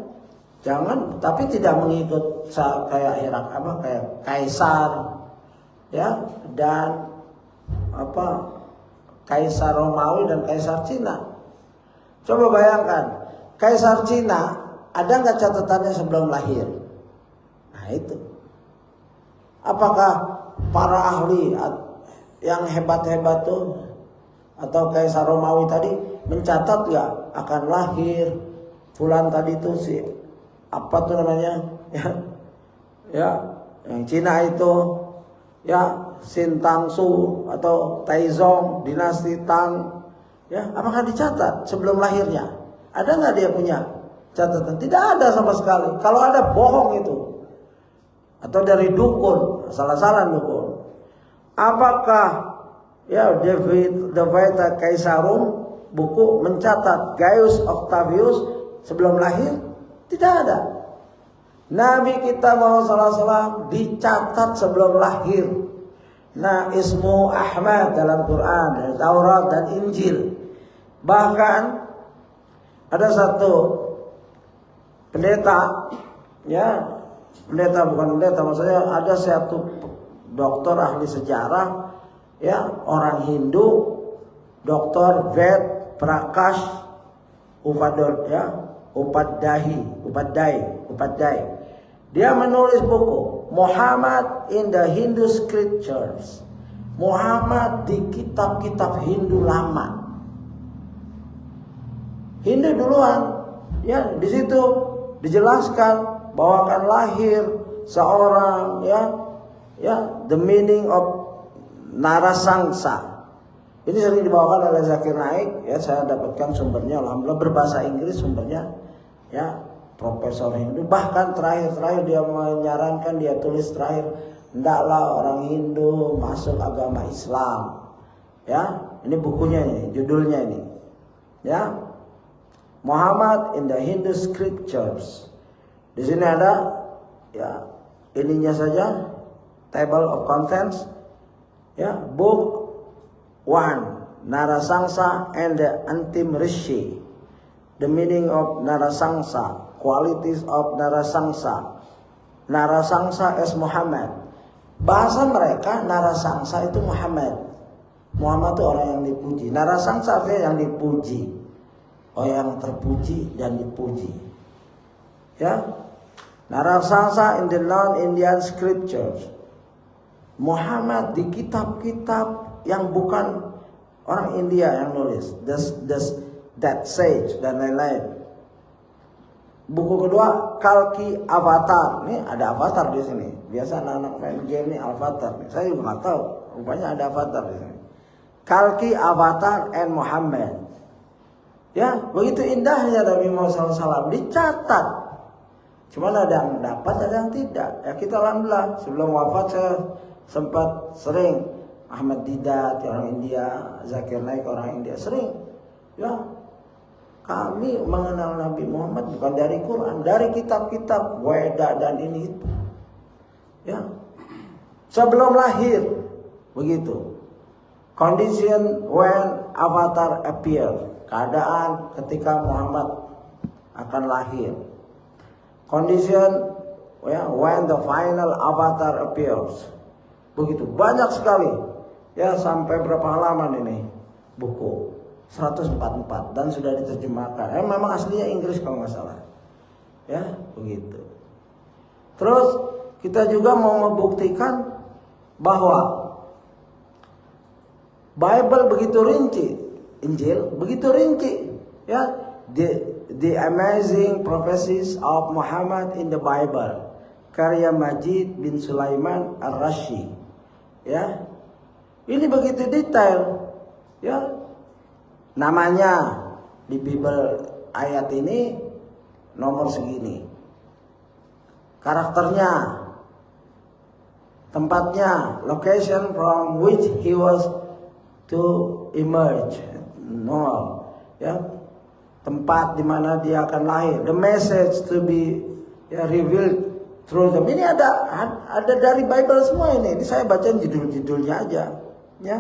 Jangan, tapi tidak mengikut kayak kayak kaisar, ya, dan kaisar Romawi dan kaisar Cina. Coba bayangkan, kaisar Cina ada nggak catatannya sebelum lahir? Nah itu. Apakah para ahli yang hebat-hebat tuh atau kaisar Romawi tadi mencatat nggak akan lahir fulan tadi tuh si apa tuh namanya ya yang Cina itu ya Xin Tang Su atau Taizong dinasti Tang, ya apakah dicatat sebelum lahirnya? Ada nggak dia punya catatan? Tidak ada sama sekali. Kalau ada bohong itu atau dari dukun, salah-salah dukun. Apakah ya David De Vita Caesarum buku mencatat Gaius Octavius sebelum lahir? Tidak ada. Nabi kita Muhammad SAW dicatat sebelum lahir. Nah, ismu Ahmad dalam Quran, Taurat dan Injil. Bahkan ada satu pendeta, ya pendeta bukan pendeta, maksudnya ada satu dokter ahli sejarah, ya orang Hindu, Dr. Ved Prakash Upadhyay. Dia menulis buku Muhammad in the Hindu Scriptures. Muhammad di kitab-kitab Hindu lama. Hindu duluan, ya di situ dijelaskan bahwa akan lahir seorang ya the meaning of Narasangsa. Ini sering dibawakan oleh Zakir Naik, ya saya dapatkan sumbernya, alhamdulillah berbahasa Inggris sumbernya, ya profesor Hindu. Bahkan terakhir dia menyarankan, dia tulis terakhir, hendaklah orang Hindu masuk agama Islam. Ya, ini bukunya ini, judulnya ini. Ya, Muhammad in the Hindu Scriptures. Di sini ada, ya ininya saja, table of contents. Ya, book 1, Narasangsa and the Antim Rishi. The meaning of Narasangsa, qualities of Narasangsa. Narasangsa as Muhammad. Bahasa mereka Narasangsa itu Muhammad. Muhammad itu orang yang dipuji. Narasangsa artinya yang dipuji. Oh, yang terpuji dan dipuji. Ya. Narasangsa in the non-Indian scriptures. Muhammad di kitab-kitab yang bukan orang India yang nulis, that sage dan lain-lain. Buku kedua Kalki Avatar. Ini ada Avatar di sini. Biasa anak-anak main game ini Avatar. Saya juga nggak tahu. Rupanya ada Avatar di sini. Kalki Avatar and Muhammad. Ya, begitu indahnya Nabi Muhammad SAW dicatat. Cuma ada yang dapat, ada yang tidak. Ya kita alhamdulillah sebelum wafat saya sempat sering Ahmad Didat orang India, Zakir Naik orang India sering, ya kami mengenal Nabi Muhammad bukan dari Quran, dari kitab-kitab Weda dan ini itu, ya sebelum lahir begitu. Condition when Avatar appear, keadaan ketika Muhammad akan lahir. Condition when the final Avatar appears. Begitu banyak sekali, ya sampai berapa halaman ini buku 144 dan sudah diterjemahkan. Memang aslinya Inggris kalau nggak salah, ya begitu. Terus kita juga mau membuktikan bahwa Bible begitu rinci, Injil begitu rinci, ya the amazing prophecies of Muhammad in the Bible, karya Majid bin Sulaiman Ar-Rashi. Ya, ini begitu detail, ya namanya di Bible ayat ini nomor segini, karakternya, tempatnya, location from which he was to emerge, ya tempat di mana dia akan lahir, the message to be ya revealed through them. Ini ada dari Bible semua ini. Ini saya bacain judul-judulnya aja, ya.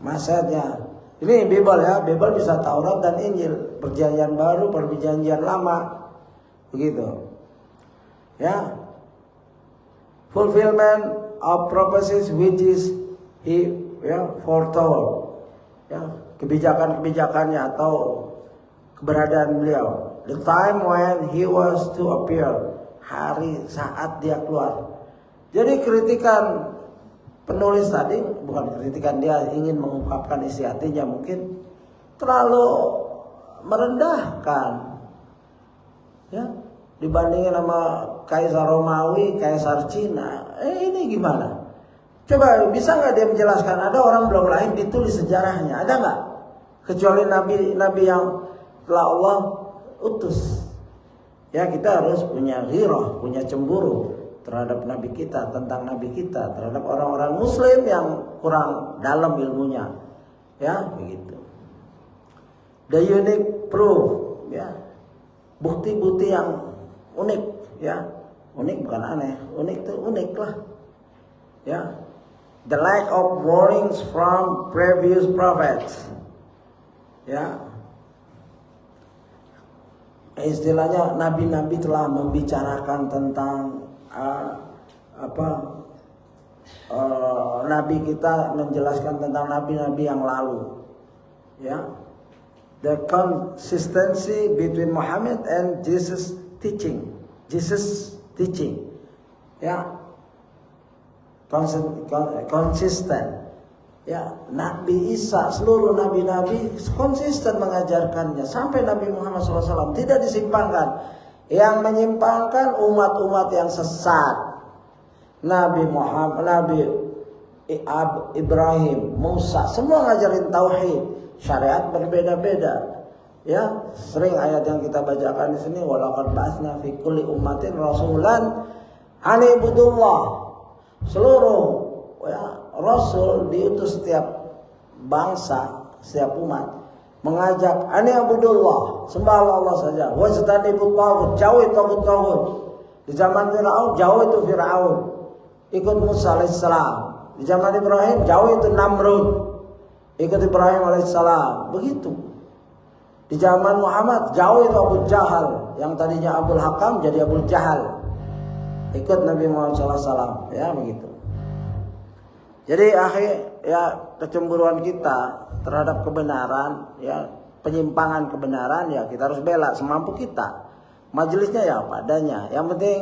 Maksudnya ini Bible ya, Bible bisa Taurat dan Injil, Perjanjian Baru, Perjanjian Lama, begitu. Ya, fulfillment of prophecies which is he foretold. Ya, kebijakan-kebijakannya atau keberadaan beliau. The time when he was to appear. Hari saat dia keluar. Jadi kritikan penulis tadi bukan kritikan, dia ingin mengungkapkan isi hatinya, mungkin terlalu merendahkan, ya, dibandingin sama Kaisar Romawi, Kaisar Cina. Ini gimana? Coba bisa nggak dia menjelaskan? Ada orang belum lahir ditulis sejarahnya, ada nggak? Kecuali nabi yang telah Allah utus. Ya, kita harus punya ghirah, punya cemburu terhadap nabi kita, tentang nabi kita, terhadap orang-orang muslim yang kurang dalam ilmunya. Ya, begitu. The unique proof, ya. Bukti-bukti yang unik, ya. Unik bukan aneh, unik itu unik lah. Ya. The lack of warnings from previous prophets. Ya. Istilahnya nabi-nabi telah membicarakan tentang nabi kita, menjelaskan tentang nabi-nabi yang lalu, ya. The consistency between Muhammad and Jesus teaching, ya, konsisten. Ya, Nabi Isa, seluruh nabi-nabi konsisten mengajarkannya sampai Nabi Muhammad SAW, tidak disimpangkan. Yang menyimpangkan umat-umat yang sesat. Nabi Muhammad, Nabi Ibrahim, Musa, semua ngajarin tauhid, syariat berbeda-beda. Ya, sering ayat yang kita bacakan di sini, walaqad ba'atsna fi kulli ummatin rasulan an ibudullah. Seluruh, ya, Rasul diutus setiap bangsa, setiap umat mengajak ani abudullah, sembahlah Allah saja. Wajtanibut taghut, jauhi taghut-taghut. Di zaman Firaun jauh itu Firaun, ikut Musa alaihissalam. Di zaman Ibrahim jauh itu Namrud, ikut Ibrahim alaihissalam. Begitu. Di zaman Muhammad jauh itu Abu Jahal, yang tadinya Abul Hakam jadi Abu Jahal, ikut Nabi Muhammad SAW. Ya, begitu. Jadi kecemburuan kita terhadap kebenaran, ya, penyimpangan kebenaran, ya kita harus bela semampu kita. Majelisnya ya apa adanya. Yang penting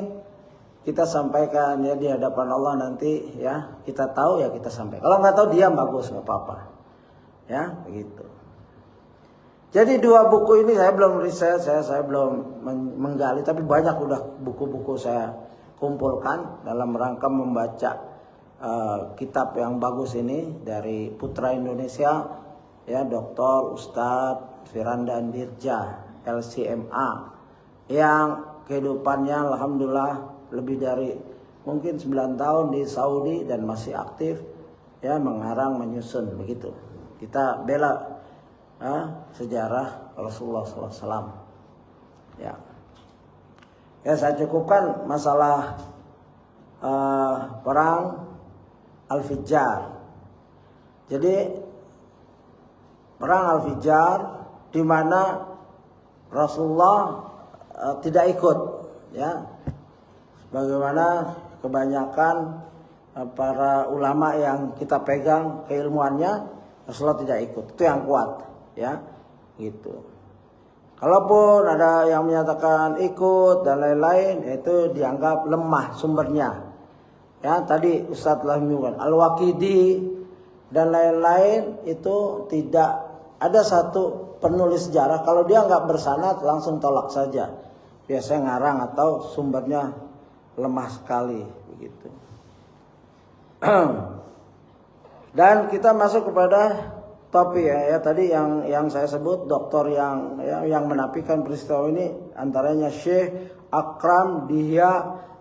kita sampaikan, ya, di hadapan Allah nanti, ya, kita tahu, ya kita sampaikan. Kalau nggak tahu diam, bagus, nggak apa-apa. Ya, begitu. Jadi dua buku ini saya belum riset, saya belum menggali, tapi banyak udah buku-buku saya kumpulkan dalam rangka membaca kitab yang bagus ini dari Putra Indonesia, ya, Dr. Ustadz Firanda Andirja, LCMA, yang kehidupannya alhamdulillah lebih dari mungkin 9 tahun di Saudi dan masih aktif, ya, mengarang, menyusun, begitu. Kita bela sejarah Rasulullah SAW. Ya, saya cukupkan masalah perang Al-Fijjar. Jadi perang Al-Fijjar di mana Rasulullah tidak ikut, ya. Bagaimana kebanyakan para ulama yang kita pegang keilmuannya, Rasulullah tidak ikut. Itu yang kuat, ya. Gitu. Kalaupun ada yang menyatakan ikut dan lain-lain, itu dianggap lemah sumbernya. Ya, tadi Ustadz telah menyebutkan Al-Waqidi dan lain-lain, itu tidak ada satu penulis sejarah kalau dia nggak bersanad langsung tolak saja. Biasanya ngarang atau sumbernya lemah sekali, begitu. Dan kita masuk kepada topik, ya tadi yang saya sebut, doktor yang menafikan peristiwa ini antaranya Syekh Akram Dihya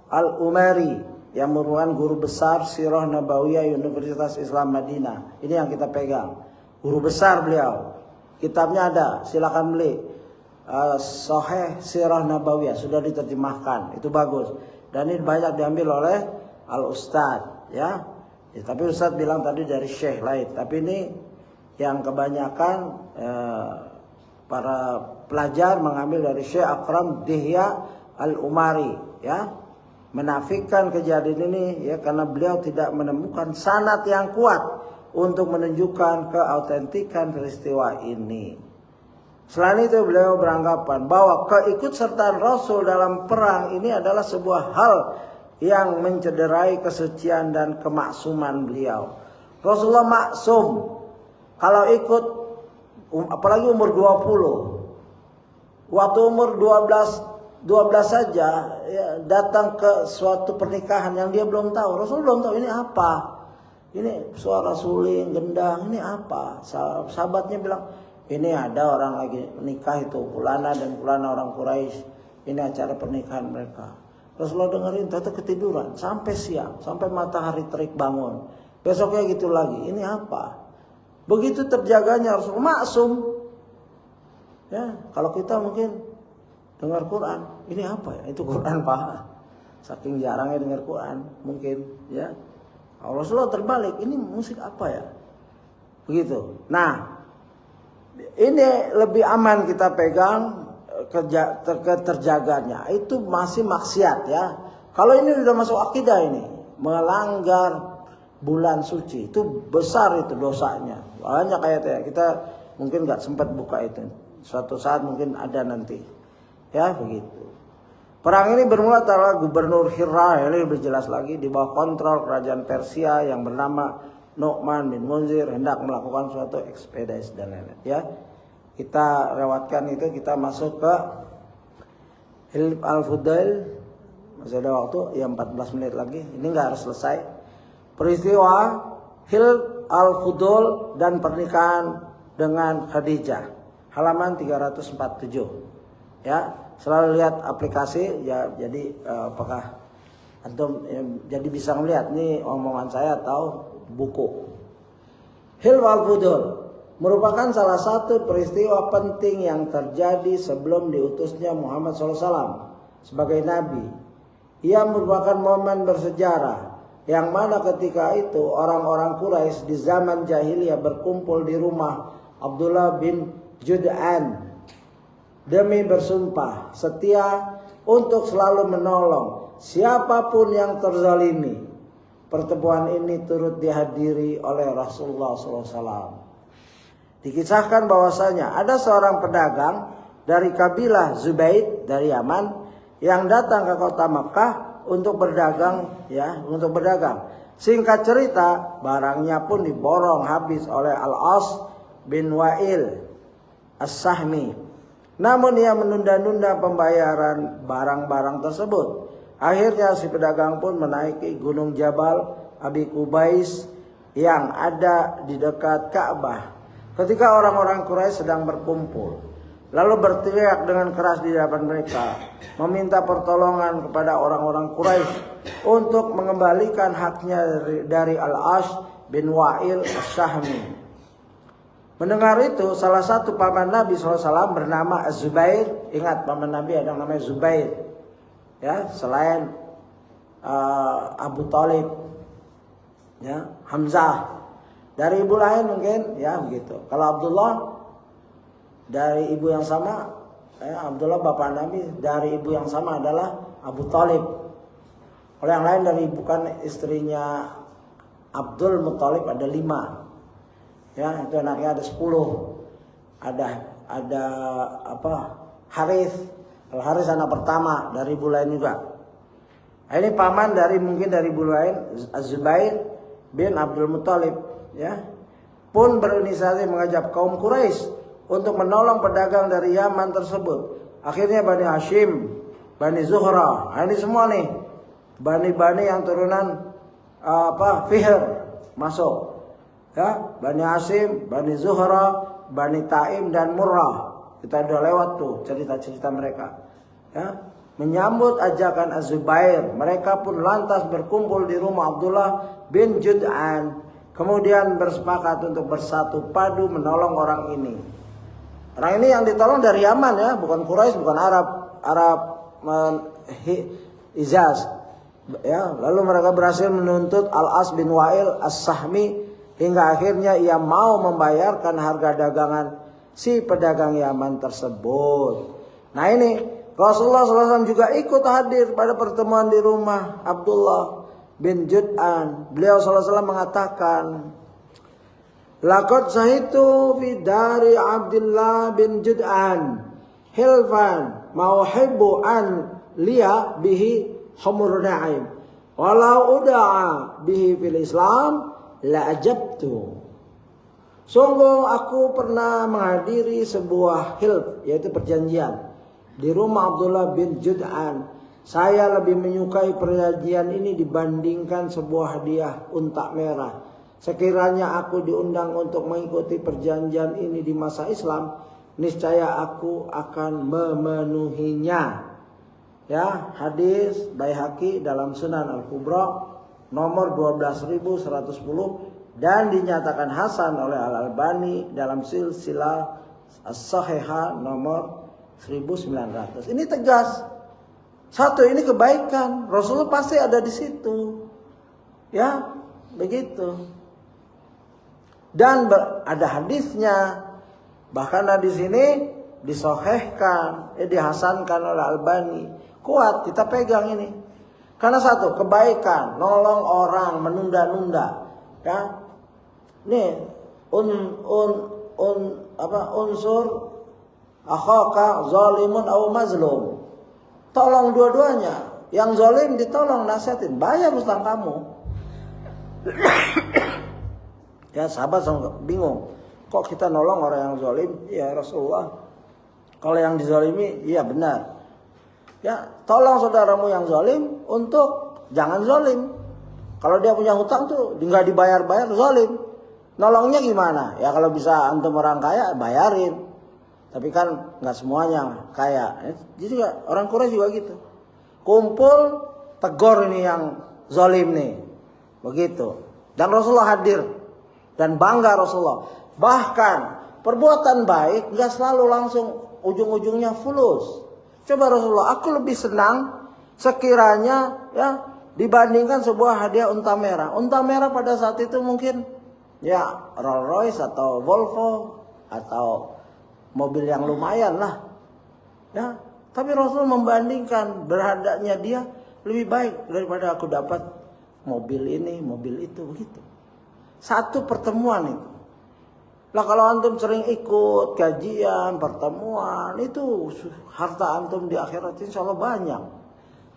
Al-Umari, yang merupakan guru besar Sirah Nabawiyah Universitas Islam Madinah. Ini yang kita pegang. Guru besar beliau. Kitabnya ada, silakan beli. Sahih Sirah Nabawiyah sudah diterjemahkan, itu bagus. Dan ini banyak diambil oleh Al-Ustadz, ya. Tapi Ustadz bilang tadi dari Syekh lain. Tapi ini yang kebanyakan para pelajar mengambil dari Syekh Akram Dihya Al-Umari, ya. Menafikan kejadian ini, ya, karena beliau tidak menemukan sanad yang kuat untuk menunjukkan keautentikan peristiwa ini. Selain itu beliau beranggapan bahwa keikutsertaan Rasul dalam perang ini adalah sebuah hal yang mencederai kesucian dan kemaksuman beliau. Rasulullah maksum kalau ikut, apalagi umur 20. Waktu umur 12 saja, ya, datang ke suatu pernikahan yang dia belum tahu. Rasul belum tahu ini apa. Ini suara suling, gendang, ini apa? Sahabatnya bilang, ini ada orang lagi menikah itu, fulana dan fulana orang Quraisy. Ini acara pernikahan mereka. Rasulullah dengerin, ternyata ketiduran sampai siang, sampai matahari terik bangun. Besoknya gitu lagi. Ini apa? Begitu terjaganya Rasulullah maksum. Ya, kalau kita mungkin dengar Quran, ini apa ya? Itu Quran, Pak. Saking jarangnya dengar Quran, mungkin, ya. Rasulullah terbalik, ini musik apa ya? Begitu. Nah, ini lebih aman kita pegang terjaganya. Itu masih maksiat, ya. Kalau ini sudah masuk akidah, ini melanggar bulan suci, itu besar itu dosanya. Banyak ayatnya. Kita mungkin nggak sempat buka itu. Suatu saat mungkin ada nanti, ya, begitu. Perang ini bermula antara Gubernur Hirra, ini lebih jelas lagi, di bawah kontrol kerajaan Persia yang bernama Nu'man bin Munzir, hendak melakukan suatu ekspedisi dan lain-lain, ya. Kita lewatkan itu, kita masuk ke Hilf Al-Fudail. Masih ada waktu, ya 14 menit lagi. Ini nggak harus selesai. Peristiwa Hilf Al-Fudail dan pernikahan dengan Khadijah. Halaman 347. Ya, selalu lihat aplikasi, ya. Jadi apakah antum jadi bisa melihat ini omongan saya atau buku. Hilf Al-Fudail merupakan salah satu peristiwa penting yang terjadi sebelum diutusnya Muhammad SAW sebagai Nabi. Ia merupakan momen bersejarah yang mana ketika itu orang-orang Quraisy di zaman jahiliyah berkumpul di rumah Abdullah bin Jud'an demi bersumpah setia untuk selalu menolong siapapun yang terzalimi. Pertemuan ini turut dihadiri oleh Rasulullah SAW. Dikisahkan bahwasanya ada seorang pedagang dari kabilah Zubaid dari Yaman yang datang ke kota Makkah untuk berdagang, ya, untuk berdagang. Singkat cerita, barangnya pun diborong habis oleh Al-As bin Wa'il As-Sahmi. Namun ia menunda-nunda pembayaran barang-barang tersebut. Akhirnya si pedagang pun menaiki gunung Jabal Abi Qubais yang ada di dekat Ka'bah. Ketika orang-orang Quraisy sedang berkumpul, lalu berteriak dengan keras di hadapan mereka, meminta pertolongan kepada orang-orang Quraisy untuk mengembalikan haknya dari Al-As bin Wa'il As-Sahmi. Mendengar itu, salah satu paman Nabi SAW bernama Az-Zubair. Ingat, paman Nabi ada yang namanya Zubair, ya, selain Abu Talib, ya, Hamzah. Dari ibu lain mungkin, ya, begitu. Kalau Abdullah dari ibu yang sama, Abdullah bapak Nabi dari ibu yang sama adalah Abu Talib. Kalau yang lain dari bukan istrinya Abdul Muttalib ada 5. Ya, itu anaknya ada 10. Ada apa? Harith. Al Harith anak pertama dari ibu lain juga. Nah, ini paman dari mungkin dari ibu lain, Az-Zubair bin Abdul Muttalib, ya, pun berinisiatif mengajak kaum Quraisy untuk menolong pedagang dari Yaman tersebut. Akhirnya Bani Hashim, Bani Zuhra, nah, ini semua nih bani-bani yang turunan Fihr masuk, ya, Bani Hashim, Bani Zuhra, Bani Taim dan Murrah. Kita udah lewat tuh cerita-cerita mereka, ya. Menyambut ajakan Az-Zubair, mereka pun lantas berkumpul di rumah Abdullah bin Jud'an. Kemudian bersepakat untuk bersatu padu menolong orang ini. Orang ini yang ditolong dari Yaman ya, bukan Quraisy, bukan Arab Hijaz. Ya, lalu mereka berhasil menuntut Al-As bin Wa'il As-Sahmi hingga akhirnya ia mau membayarkan harga dagangan si pedagang Yaman tersebut. Nah ini Rasulullah SAW juga ikut hadir pada pertemuan di rumah Abdullah bin Jud'an. Beliau SAW mengatakan, laqad sahitu fi dari Abdullah bin Jud'an hilfan mauhibbu an liya bihi humur na'im walau uda'a bihi fil Islam la ajabtu. Sungguh aku pernah menghadiri sebuah hilf, yaitu perjanjian di rumah Abdullah bin Jud'an. Saya lebih menyukai perjanjian ini dibandingkan sebuah hadiah unta merah. Sekiranya aku diundang untuk mengikuti perjanjian ini di masa Islam, niscaya aku akan memenuhinya. Ya, hadis Baihaqi dalam Sunan Al-Kubra nomor 12.110 dan dinyatakan hasan oleh Al-Albani dalam silsilah As-Sahihah nomor 1900. Ini tegas. Satu, ini kebaikan. Rasulullah pasti ada di situ. Ya, begitu. Dan ada hadisnya. Bahkan hadis ini disahihkan, dihasankan oleh Albani. Kuat, kita pegang ini. Karena satu, kebaikan, nolong orang, menunda-nunda. Ya. Nih, unsur akhaka zalimun au mazlum. Tolong dua-duanya. Yang zalim ditolong, nasihatin, bayar hutang kamu. Ya, sahabat bingung. Kok kita nolong orang yang zalim? Ya Rasulullah, kalau yang dizalimi, iya benar. Ya, tolong saudaramu yang zalim untuk jangan zalim. Kalau dia punya hutang tuh nggak dibayar-bayar, zalim. Nolongnya gimana? Ya kalau bisa antum orang kaya, bayarin. Tapi kan nggak semuanya kaya. Jadi orang Quraisy juga gitu. Kumpul, tegur ini yang zalim nih. Begitu. Dan Rasulullah hadir. Dan bangga Rasulullah. Bahkan perbuatan baik nggak selalu langsung ujung-ujungnya fulus. Coba Rasulullah, aku lebih senang sekiranya ya dibandingkan sebuah hadiah unta merah. Unta merah pada saat itu mungkin ya Rolls Royce atau Volvo atau mobil yang lumayan lah. Ya, tapi Rasul membandingkan berharganya dia lebih baik daripada aku dapat mobil ini, mobil itu, begitu. Satu pertemuan itu. Lah kalau antum sering ikut kajian, pertemuan, itu harta antum di akhirat insya Allah banyak.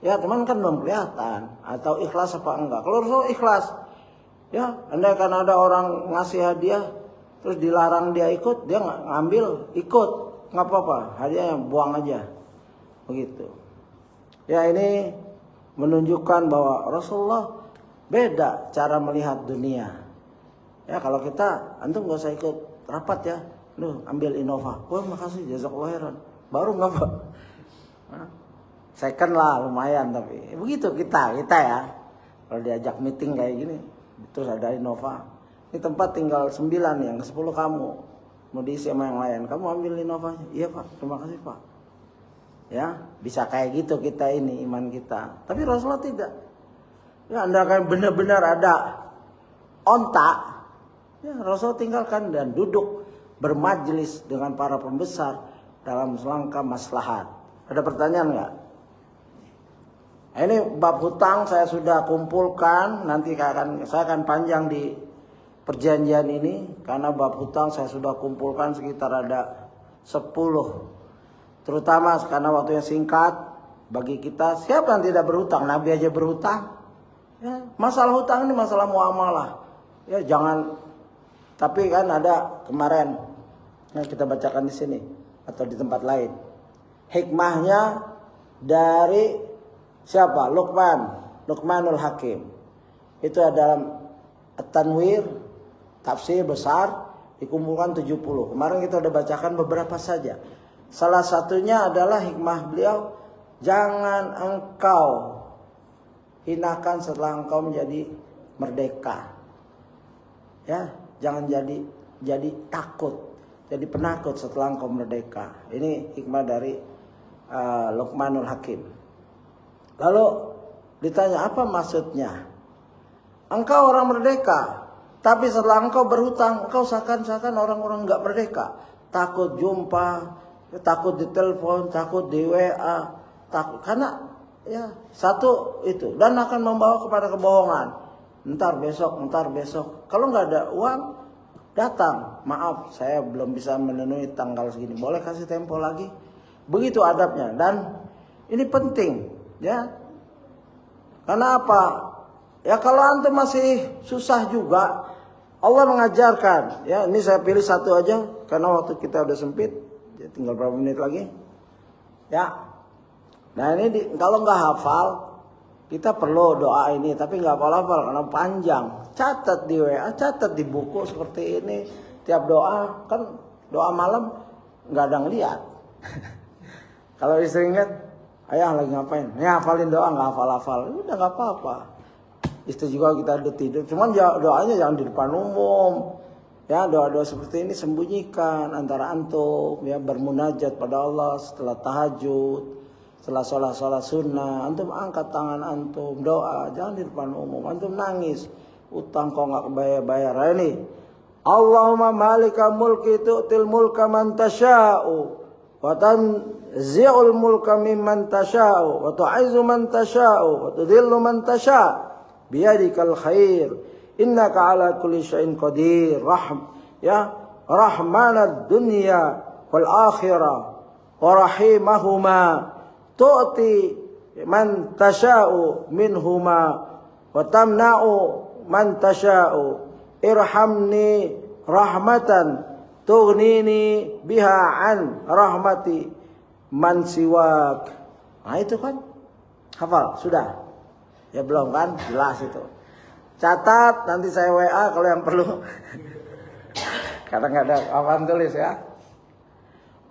Ya teman kan belum kelihatan. Atau ikhlas apa enggak. Kalau Rasul ikhlas. Ya, andai kan ada orang ngasih hadiah, terus dilarang dia ikut, dia nggak ngambil, ikut. Nggak apa-apa, hadiahnya buang aja. Begitu. Ya ini menunjukkan bahwa Rasulullah beda cara melihat dunia. Ya kalau kita, antum gak usah ikut rapat ya. Lu ambil Innova. Wah makasih, jazakallahu khairan. Baru gak apa. Second lah lumayan tapi. Begitu kita ya. Kalau diajak meeting kayak gini. Terus ada Innova. Ini tempat tinggal 9 yang ke 10 kamu. Mau diisi sama yang lain. Kamu ambil Innovanya. Iya Pak, terima kasih Pak. Ya bisa kayak gitu kita ini iman kita. Tapi Rasulullah tidak. Ya anda kan benar-benar ada onta. Ya, Rasul tinggalkan dan duduk bermajlis dengan para pembesar dalam selangkah maslahat. Ada pertanyaan nggak? Ini bab hutang saya sudah kumpulkan. Nanti saya akan panjang di perjanjian ini karena bab hutang saya sudah kumpulkan sekitar ada 10. Terutama karena waktunya singkat bagi kita. Siapa yang tidak berhutang? Nabi aja berhutang. Ya, masalah hutang ini masalah muamalah. Ya jangan. Tapi kan ada kemarin yang kita bacakan di sini atau di tempat lain. Hikmahnya dari siapa? Luqmanul Hakim. Itu dalam At-Tanwir, tafsir besar dikumpulkan 70. Kemarin kita udah bacakan beberapa saja. Salah satunya adalah hikmah beliau, jangan engkau hinakan setelah engkau menjadi merdeka. Ya. Jangan jadi takut. jadi penakut setelah engkau merdeka. Ini hikmah dari Luqmanul Hakim. Lalu ditanya apa maksudnya? Engkau orang merdeka, tapi setelah engkau berhutang, engkau seakan-akan orang-orang nggak merdeka. Takut jumpa, takut ditelepon, takut di WA, takut karena ya satu itu, dan akan membawa kepada kebohongan. Ntar besok. Kalau nggak ada uang, datang. Maaf, saya belum bisa memenuhi tanggal segini. Boleh kasih tempo lagi? Begitu adabnya. Dan ini penting, ya. Karena apa? Ya kalau antum masih susah juga, Allah mengajarkan. Ya, ini saya pilih satu aja karena waktu kita udah sempit. Ya, tinggal berapa menit lagi? Ya. Nah ini kalau nggak hafal, kita perlu doa ini, tapi nggak hafal karena panjang. Catat di WA, catat di buku seperti ini. Tiap doa, kan doa malam nggak ada ngeliat. Kalau istri ingat, ayah lagi ngapain? Nih hafalin doa, nggak hafal-hafal, udah nggak apa-apa. Istri juga kita udah tidur, cuman doanya jangan di depan umum. Ya, doa-doa seperti ini sembunyikan antara antum, ya, bermunajat pada Allah setelah tahajud, setelah sholat sunnah. Antum angkat tangan antum, doa, jangan di depan umum. Antum nangis, utang kok nggak bayar-bayar. Ini Allahumma malika mulki tu'til mulka man tasha'u wa tanzi'ul mulka mimman tasha'u wa tu'izzu man tasha'u wa tudhillu man tasha'u biyadikal khair innaka ala kulli syai'in qadir. Rahmanad dunya wal akhirah wa rahimahuma tu'ti man tasha'u minhuma wa tamna'u man tasha'u irhamni rahmatan tughnini biha an rahmati man siwak. Nah itu kan hafal sudah. Ya belum kan? Jelas itu. Catat, nanti saya WA kalau yang perlu. Karena nggak ada apaan tulis ya.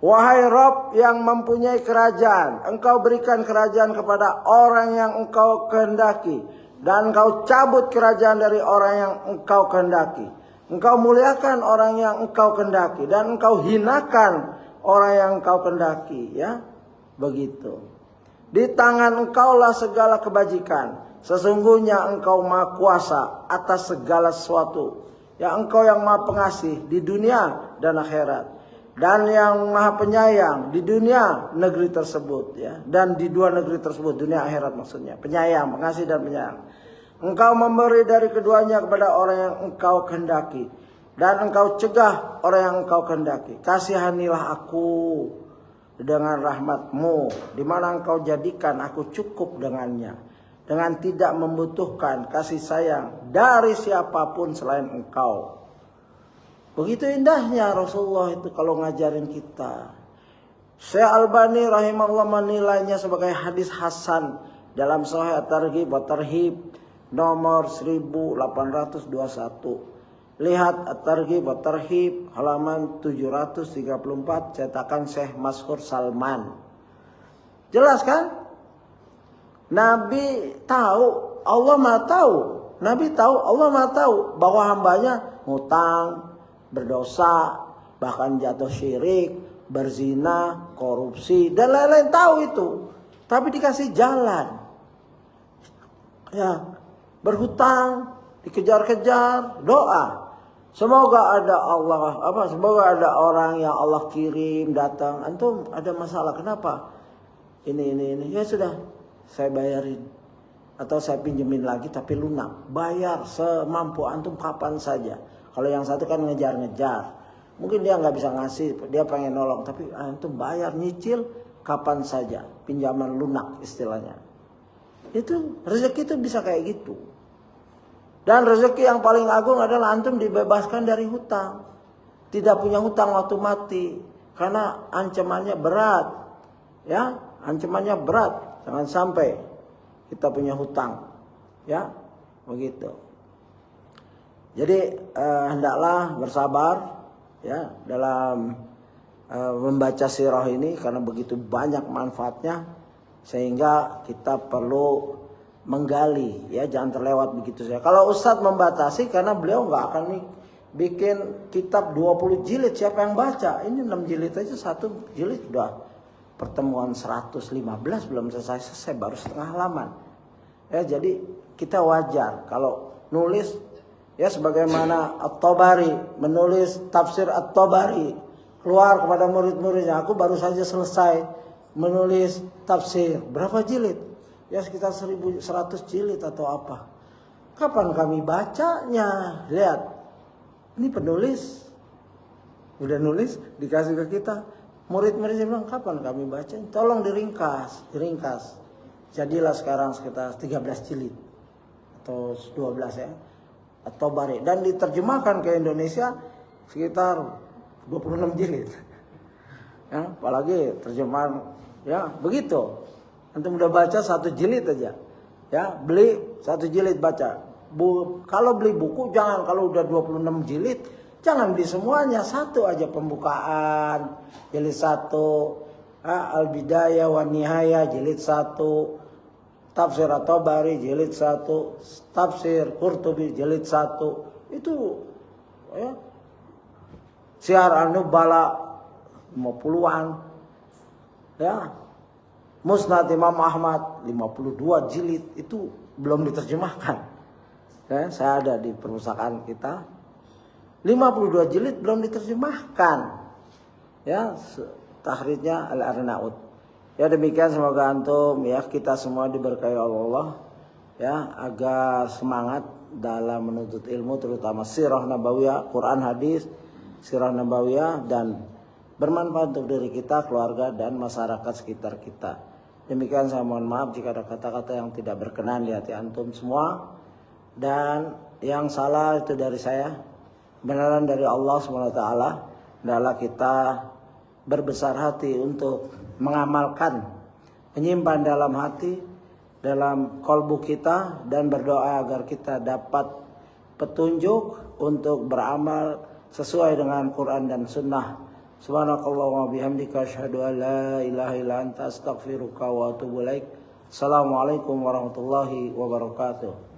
Wahai Rabb yang mempunyai kerajaan, engkau berikan kerajaan kepada orang yang engkau kehendaki, dan engkau cabut kerajaan dari orang yang engkau kehendaki. Engkau muliakan orang yang engkau kehendaki, dan engkau hinakan orang yang engkau kehendaki. Ya, begitu. Di tangan engkaulah segala kebajikan. Sesungguhnya engkau maha kuasa atas segala sesuatu. Ya, engkau yang maha pengasih di dunia dan akhirat. Dan yang maha penyayang di dunia negeri tersebut. Ya. Dan di dua negeri tersebut, dunia akhirat maksudnya. Penyayang, pengasih dan penyayang. Engkau memberi dari keduanya kepada orang yang engkau kehendaki. Dan engkau cegah orang yang engkau kehendaki. Kasihanilah aku dengan rahmatmu, di mana engkau jadikan aku cukup dengannya, dengan tidak membutuhkan kasih sayang dari siapapun selain engkau. Begitu indahnya Rasulullah itu kalau ngajarin kita. Syekh Albani rahimahullah menilainya sebagai hadis hasan dalam Sahih At-Targhib wa Tarhib nomor 1821. Lihat At-Targhib wa Tarhib halaman 734, cetakan Syekh Mashhur Salman. Jelas kan? Nabi tahu, Allah Maha tahu. Nabi tahu, Allah Maha tahu bahwa hambanya ngutang, berdosa, bahkan jatuh syirik, berzina, korupsi, dan lain-lain, tahu itu. Tapi dikasih jalan. Ya, berhutang, dikejar-kejar, doa. Semoga ada semoga ada orang yang Allah kirim datang. Antum ada masalah, kenapa? Ini. Ya sudah, saya bayarin. Atau saya pinjemin lagi tapi lunak. Bayar semampu antum kapan saja. Kalau yang satu kan ngejar-ngejar. Mungkin dia nggak bisa ngasih, dia pengen nolong. Tapi antum bayar, nyicil kapan saja. Pinjaman lunak istilahnya. Itu rezeki itu bisa kayak gitu. Dan rezeki yang paling agung adalah antum dibebaskan dari hutang. Tidak punya hutang waktu mati. Karena ancamannya berat. Ya, ancamannya berat. Jangan sampai kita punya hutang. Ya, begitu. Jadi hendaklah bersabar ya dalam membaca sirah ini karena begitu banyak manfaatnya sehingga kita perlu menggali ya, jangan terlewat begitu saja. Kalau Ustadz membatasi karena beliau nggak akan bikin kitab 20 jilid, siapa yang baca? Ini 6 jilid aja, 1 jilid udah pertemuan 115 belum selesai, baru setengah halaman. Ya, jadi kita wajar kalau nulis, ya sebagaimana At-Tabari menulis tafsir At-Tabari, keluar kepada murid-muridnya, aku baru saja selesai menulis tafsir. Berapa jilid? Ya sekitar 1100 jilid atau apa. Kapan kami bacanya? Lihat, ini penulis udah nulis, dikasih ke kita. Murid-muridnya bilang, kapan kami baca? Tolong diringkas. Jadilah sekarang sekitar 13 jilid atau 12 ya, atau At-Tabari, dan diterjemahkan ke Indonesia sekitar 26 jilid. Ya, apalagi terjemahan ya begitu. Antum udah baca 1 jilid aja. Ya, beli 1 jilid baca. Kalau beli buku jangan, kalau udah 26 jilid jangan beli semuanya, 1 aja pembukaan jilid 1, Al-Bidayah wa Nihayah jilid 1, Tafsir At-Tabari jilid 1, Tafsir Qurtubi jilid 1. Itu ya. Syiar An-Nubala 50-an. Ya. Musnad Imam Ahmad 52 jilid, itu belum diterjemahkan. Ya, saya ada di perpustakaan kita. 52 jilid belum diterjemahkan. Ya, tahrirnya Al-Arnaud. Ya demikian, semoga antum ya kita semua diberkahi Allah ya, agar semangat dalam menuntut ilmu, terutama sirah nabawiyah, Quran hadis, sirah nabawiyah, dan bermanfaat untuk diri kita, keluarga, dan masyarakat sekitar kita. Demikian, saya mohon maaf jika ada kata-kata yang tidak berkenan di hati antum semua, dan yang salah itu dari saya. Benaran dari Allah SWT adalah kita berbesar hati untuk mengamalkan, menyimpan dalam hati, dalam kalbu kita, dan berdoa agar kita dapat petunjuk untuk beramal sesuai dengan Quran dan Sunnah. Subhanakallahumma bihamdika asyhadu an la ilaha illa anta astaghfiruka wa atubu ilaik. Assalamualaikum warahmatullahi wabarakatuh.